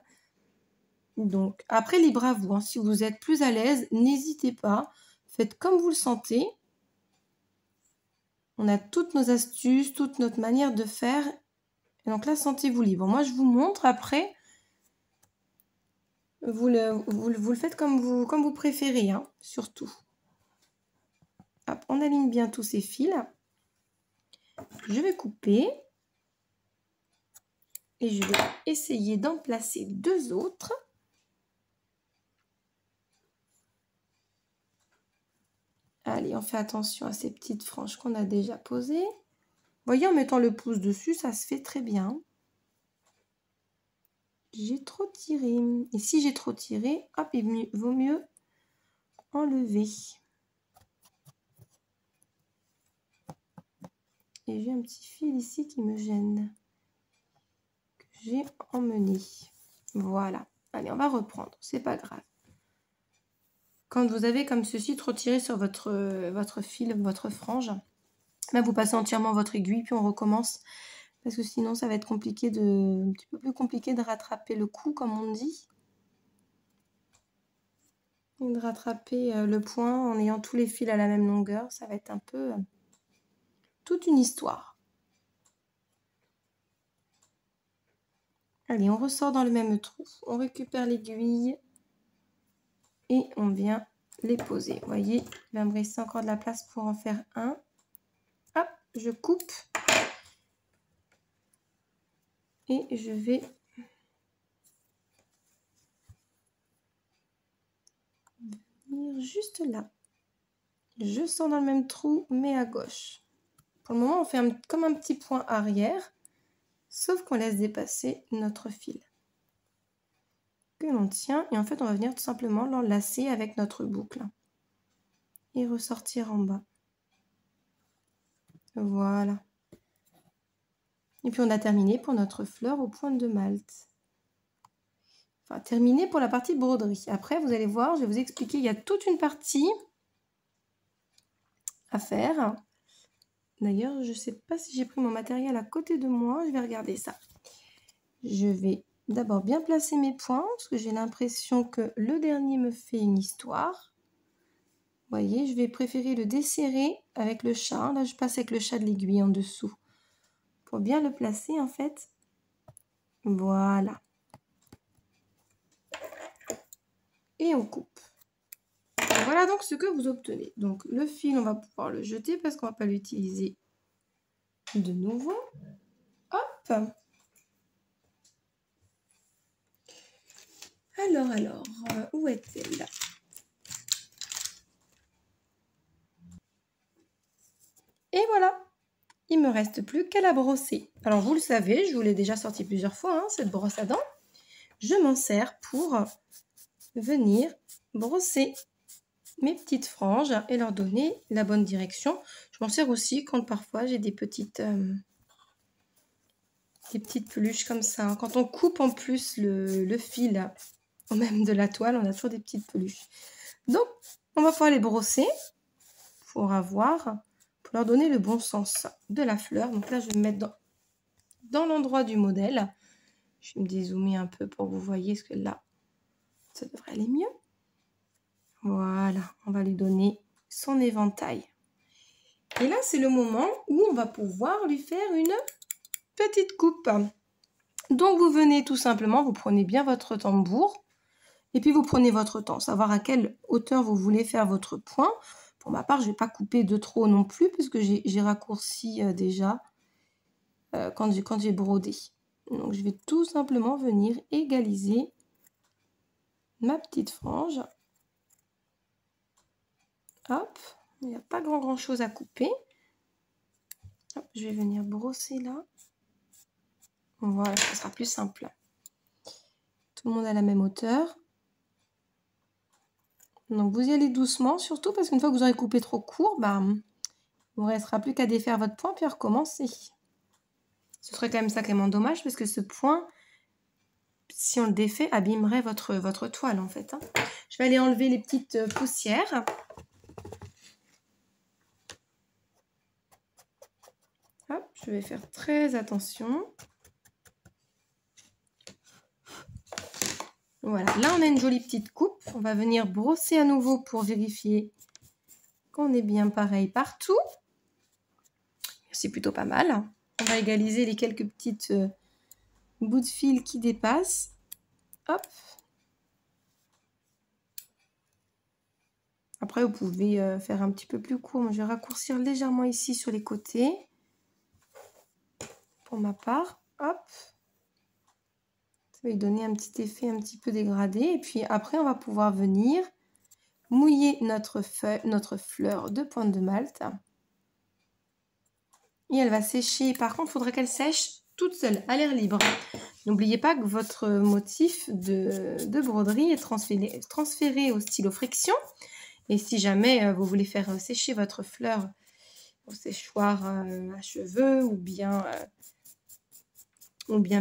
Donc, après, libre à vous. Hein. Si vous êtes plus à l'aise, n'hésitez pas. Faites comme vous le sentez. On a toutes nos astuces, toute notre manière de faire. Et donc là, sentez-vous libre. Moi, je vous montre après. Vous le faites comme vous préférez, hein, surtout. Hop, on aligne bien tous ces fils. Je vais couper. Et je vais essayer d'en placer deux autres. Allez, on fait attention à ces petites franges qu'on a déjà posées. Vous voyez, en mettant le pouce dessus, ça se fait très bien. J'ai trop tiré. Et si j'ai trop tiré, hop, il vaut mieux enlever. Et j'ai un petit fil ici qui me gêne. Que j'ai emmené. Voilà. Allez, on va reprendre. C'est pas grave. Quand vous avez comme ceci trop tiré sur votre fil, votre frange, là, vous passez entièrement votre aiguille, puis on recommence. Parce que sinon, ça va être compliqué un petit peu plus compliqué de rattraper le coup, comme on dit. Et de rattraper le point en ayant tous les fils à la même longueur. Ça va être un peu toute une histoire. Allez, on ressort dans le même trou. On récupère l'aiguille. Et on vient les poser. Vous voyez, il va me rester encore de la place pour en faire un. Hop, je coupe. Et je vais venir juste là. Je sors dans le même trou, mais à gauche. Pour le moment, on fait comme un petit point arrière, sauf qu'on laisse dépasser notre fil. Que l'on tient, et en fait, on va venir tout simplement l'enlacer avec notre boucle. Et ressortir en bas. Voilà. Et puis, on a terminé pour notre fleur aux pointes de Malte. Enfin, terminé pour la partie broderie. Après, vous allez voir, je vais vous expliquer, il y a toute une partie à faire. D'ailleurs, je ne sais pas si j'ai pris mon matériel à côté de moi. Je vais regarder ça. Je vais d'abord bien placer mes points, parce que j'ai l'impression que le dernier me fait une histoire. Vous voyez, je vais préférer le desserrer avec le chat. Là, je passe avec le chat de l'aiguille en dessous. Pour bien le placer, en fait. Voilà. Et on coupe. Voilà donc ce que vous obtenez. Donc le fil, on va pouvoir le jeter parce qu'on ne va pas l'utiliser de nouveau. Hop. Alors, où est-elle? Et voilà, il ne me reste plus qu'à la brosser. Alors vous le savez, je vous l'ai déjà sorti plusieurs fois, hein, cette brosse à dents. Je m'en sers pour venir brosser mes petites franges et leur donner la bonne direction. Je m'en sers aussi quand parfois j'ai des petites peluches comme ça, hein. Quand on coupe en plus le fil, ou même de la toile, on a toujours des petites peluches. Donc, on va pouvoir les brosser pour leur donner le bon sens de la fleur. Donc là, je vais me mettre dans l'endroit du modèle. Je vais me dézoomer un peu pour que vous voyez ce que là, ça devrait aller mieux. Voilà, on va lui donner son éventail. Et là, c'est le moment où on va pouvoir lui faire une petite coupe. Donc, vous venez tout simplement, vous prenez bien votre tambour et puis vous prenez votre temps, savoir à quelle hauteur vous voulez faire votre point. Pour ma part, je ne vais pas couper de trop non plus puisque j'ai raccourci déjà quand j'ai brodé. Donc, je vais tout simplement venir égaliser ma petite frange. Hop, il n'y a pas grand chose à couper. Hop, je vais venir brosser là. Voilà, ça sera plus simple. Tout le monde à la même hauteur. Donc vous y allez doucement, surtout parce qu'une fois que vous aurez coupé trop court, bah, il ne vous restera plus qu'à défaire votre point puis à recommencer. Ce serait quand même sacrément dommage parce que ce point, si on le défait, abîmerait votre toile en fait, hein. Je vais aller enlever les petites poussières. Hop, je vais faire très attention. Voilà, là on a une jolie petite coupe. On va venir brosser à nouveau pour vérifier qu'on est bien pareil partout. C'est plutôt pas mal. On va égaliser les quelques petites bouts de fil qui dépassent. Hop. Après, vous pouvez faire un petit peu plus court. Moi, je vais raccourcir légèrement ici sur les côtés. Pour ma part. Hop. Ça va lui donner un petit effet un petit peu dégradé. Et puis après, on va pouvoir venir mouiller notre fleur de pointe de malt. Et elle va sécher. Par contre, il faudrait qu'elle sèche toute seule, à l'air libre. N'oubliez pas que votre motif de broderie est transféré au stylo friction. Et si jamais vous voulez faire sécher votre fleur au séchoir à cheveux ou bien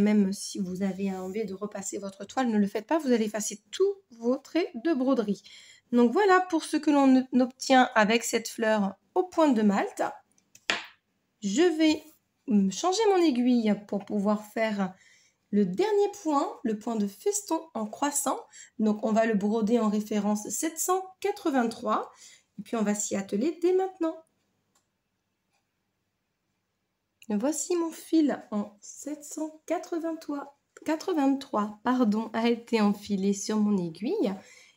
même si vous avez envie de repasser votre toile, ne le faites pas, vous allez effacer tous vos traits de broderie. Donc voilà pour ce que l'on obtient avec cette fleur aux pointes de malt. Je vais changer mon aiguille pour pouvoir faire le dernier point, le point de feston en croissant. Donc on va le broder en référence 783 et puis on va s'y atteler dès maintenant. Voici mon fil en 783 a été enfilé sur mon aiguille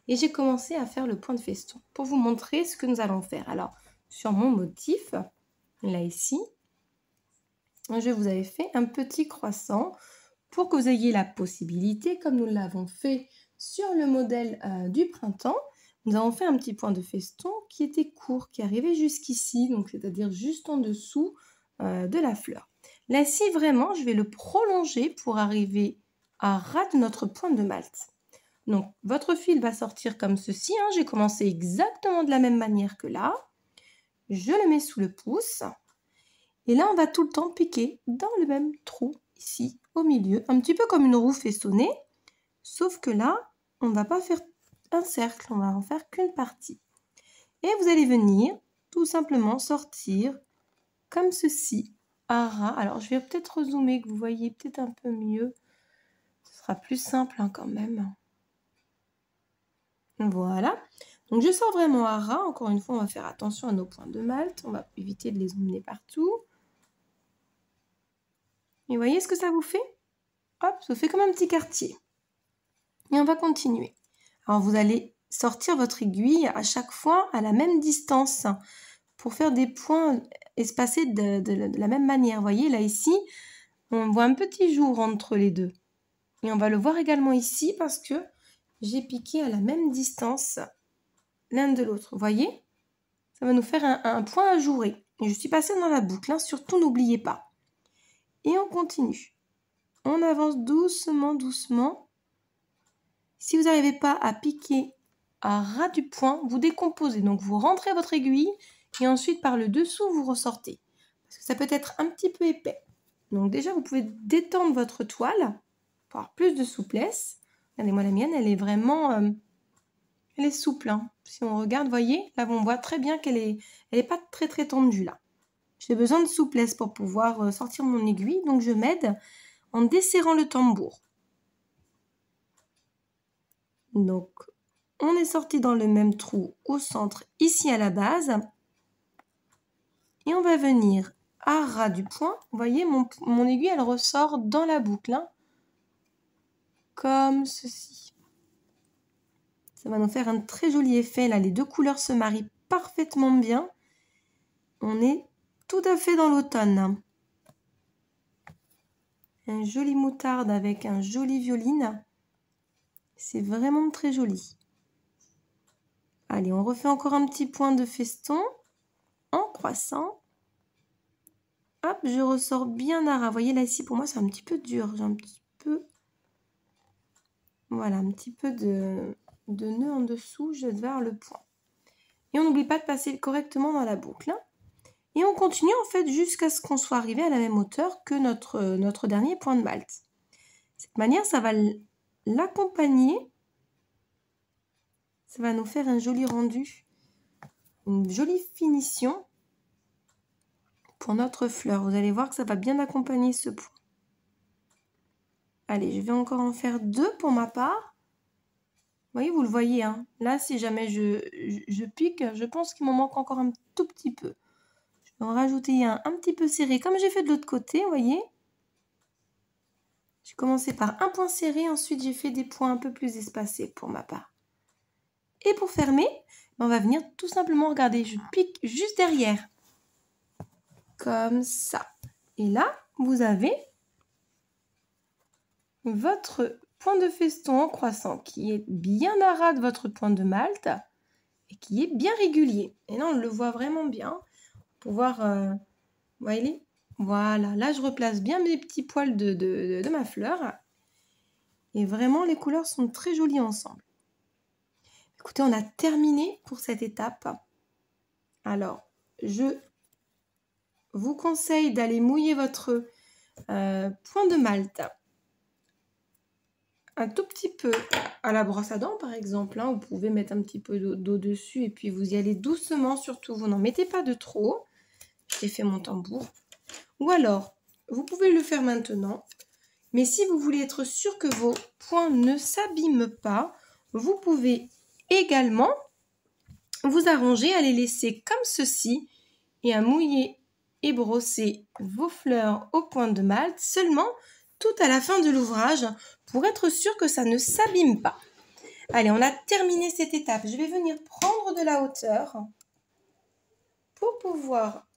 et j'ai commencé à faire le point de feston pour vous montrer ce que nous allons faire. Alors sur mon motif, là ici, je vous avais fait un petit croissant pour que vous ayez la possibilité, comme nous l'avons fait sur le modèle du printemps, nous avons fait un petit point de feston qui était court, qui arrivait jusqu'ici, donc c'est-à-dire juste en dessous de la fleur. Là, ici, vraiment, je vais le prolonger pour arriver à ras de notre point de malt. Donc, votre fil va sortir comme ceci, hein. J'ai commencé exactement de la même manière que là. Je le mets sous le pouce. Et là, on va tout le temps piquer dans le même trou, ici, au milieu. Un petit peu comme une roue festonnée. Sauf que là, on ne va pas faire un cercle, on va en faire qu'une partie. Et vous allez venir tout simplement sortir comme ceci, à ras. Alors, je vais peut-être zoomer, que vous voyez peut-être un peu mieux. Ce sera plus simple hein, quand même. Voilà. Donc, je sors vraiment à ras. Encore une fois, on va faire attention à nos points de malt. On va éviter de les emmener partout. Et vous voyez ce que ça vous fait? Hop, ça fait comme un petit quartier. Et on va continuer. Alors, vous allez sortir votre aiguille à chaque fois à la même distance pour faire des points espacés de la même manière. Vous voyez, là, ici, on voit un petit jour entre les deux. Et on va le voir également ici parce que j'ai piqué à la même distance l'un de l'autre. Vous voyez? Ça va nous faire un point ajouré. Et je suis passée dans la boucle, hein. Surtout, n'oubliez pas. Et on continue. On avance doucement, doucement. Si vous n'arrivez pas à piquer à ras du point, vous décomposez. Donc, vous rentrez votre aiguille et ensuite, par le dessous, vous ressortez. Parce que ça peut être un petit peu épais. Donc, déjà, vous pouvez détendre votre toile pour avoir plus de souplesse. Regardez-moi la mienne, elle est vraiment... elle est souple. Hein. Si on regarde, vous voyez, là, on voit très bien qu'elle est pas très, très tendue, là. J'ai besoin de souplesse pour pouvoir sortir mon aiguille. Donc, je m'aide en desserrant le tambour. Donc, on est sorti dans le même trou au centre, ici à la base. Et on va venir à ras du point. Vous voyez, mon aiguille, elle ressort dans la boucle. Hein, comme ceci. Ça va nous faire un très joli effet. Là, les deux couleurs se marient parfaitement bien. On est tout à fait dans l'automne. Un joli moutarde avec un joli violine. C'est vraiment très joli. Allez, on refait encore un petit point de feston en croissant. Hop, je ressors bien à ras. Vous voyez, là, ici, pour moi, c'est un petit peu dur. J'ai un petit peu... Voilà, un petit peu de nœud en dessous, je vais vers le point. Et on n'oublie pas de passer correctement dans la boucle. Hein. Et on continue, en fait, jusqu'à ce qu'on soit arrivé à la même hauteur que notre dernier point de malte. De cette manière, ça va l'accompagner. Ça va nous faire un joli rendu, une jolie finition pour notre fleur. Vous allez voir que ça va bien accompagner ce point. Allez, je vais encore en faire 2 pour ma part. Vous voyez, vous le voyez. Hein. Là, si jamais je pique, je pense qu'il m'en manque encore un tout petit peu. Je vais en rajouter un petit peu serré, comme j'ai fait de l'autre côté, vous voyez. J'ai commencé par un point serré, ensuite j'ai fait des points un peu plus espacés pour ma part. Et pour fermer, on va venir tout simplement, regarder, je pique juste derrière. Comme ça. Et là, vous avez votre point de feston en croissant qui est bien à ras de votre point de malte et qui est bien régulier. Et là, on le voit vraiment bien. Pour voir, vous voyez, voilà, là, je replace bien mes petits poils de ma fleur. Et vraiment, les couleurs sont très jolies ensemble. Écoutez, on a terminé pour cette étape. Alors, je vous conseille d'aller mouiller votre point de malte un tout petit peu à la brosse à dents, par exemple. Hein. Vous pouvez mettre un petit peu d'eau dessus et puis vous y allez doucement, surtout. Vous n'en mettez pas de trop. J'ai fait mon tambour. Ou alors, vous pouvez le faire maintenant. Mais si vous voulez être sûr que vos points ne s'abîment pas, vous pouvez également vous arranger à les laisser comme ceci et à mouiller et brosser vos fleurs au point de malte seulement tout à la fin de l'ouvrage pour être sûr que ça ne s'abîme pas. Allez, on a terminé cette étape. Je vais venir prendre de la hauteur pour pouvoir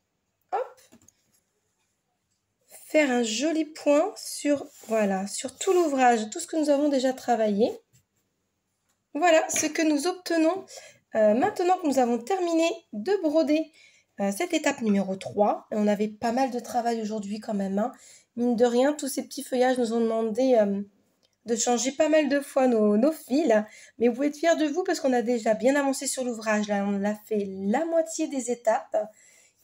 faire un joli point sur, voilà, sur tout l'ouvrage, tout ce que nous avons déjà travaillé. Voilà ce que nous obtenons maintenant que nous avons terminé de broder cette étape numéro 3. Et on avait pas mal de travail aujourd'hui quand même. Hein. Mine de rien, tous ces petits feuillages nous ont demandé de changer pas mal de fois nos fils. Mais vous pouvez être fiers de vous parce qu'on a déjà bien avancé sur l'ouvrage. Là, on a fait la moitié des étapes.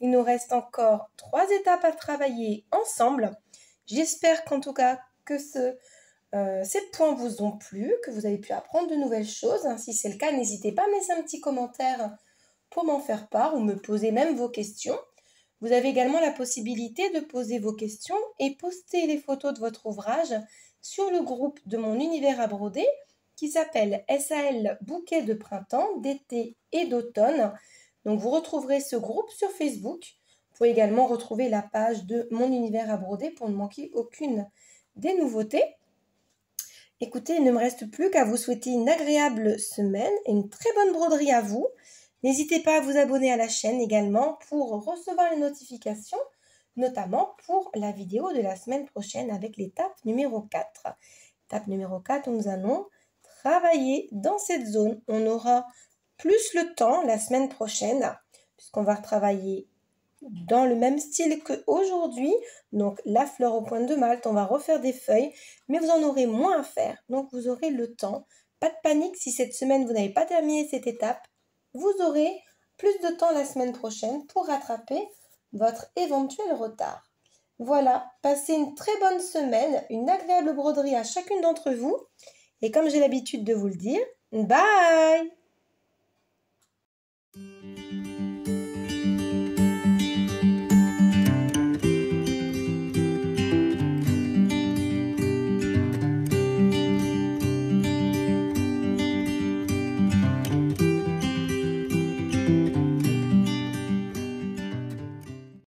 Il nous reste encore 3 étapes à travailler ensemble. J'espère qu'en tout cas que ces points vous ont plu, que vous avez pu apprendre de nouvelles choses. Si c'est le cas, n'hésitez pas à laisser un petit commentaire pour m'en faire part ou me poser même vos questions. Vous avez également la possibilité de poser vos questions et poster les photos de votre ouvrage sur le groupe de mon univers à broder qui s'appelle SAL Bouquet de printemps, d'été et d'automne. Donc vous retrouverez ce groupe sur Facebook. Vous pouvez également retrouver la page de mon univers à broder pour ne manquer aucune des nouveautés. Écoutez, il ne me reste plus qu'à vous souhaiter une agréable semaine et une très bonne broderie à vous. N'hésitez pas à vous abonner à la chaîne également pour recevoir les notifications, notamment pour la vidéo de la semaine prochaine avec l'étape numéro 4. Étape numéro 4, nous allons travailler dans cette zone. On aura plus le temps la semaine prochaine, puisqu'on va travailler dans le même style qu'aujourd'hui. Donc la fleur aux pointes de Malte, on va refaire des feuilles, mais vous en aurez moins à faire. Donc vous aurez le temps. Pas de panique si cette semaine vous n'avez pas terminé cette étape. Vous aurez plus de temps la semaine prochaine pour rattraper votre éventuel retard. Voilà, passez une très bonne semaine, une agréable broderie à chacune d'entre vous. Et comme j'ai l'habitude de vous le dire, bye!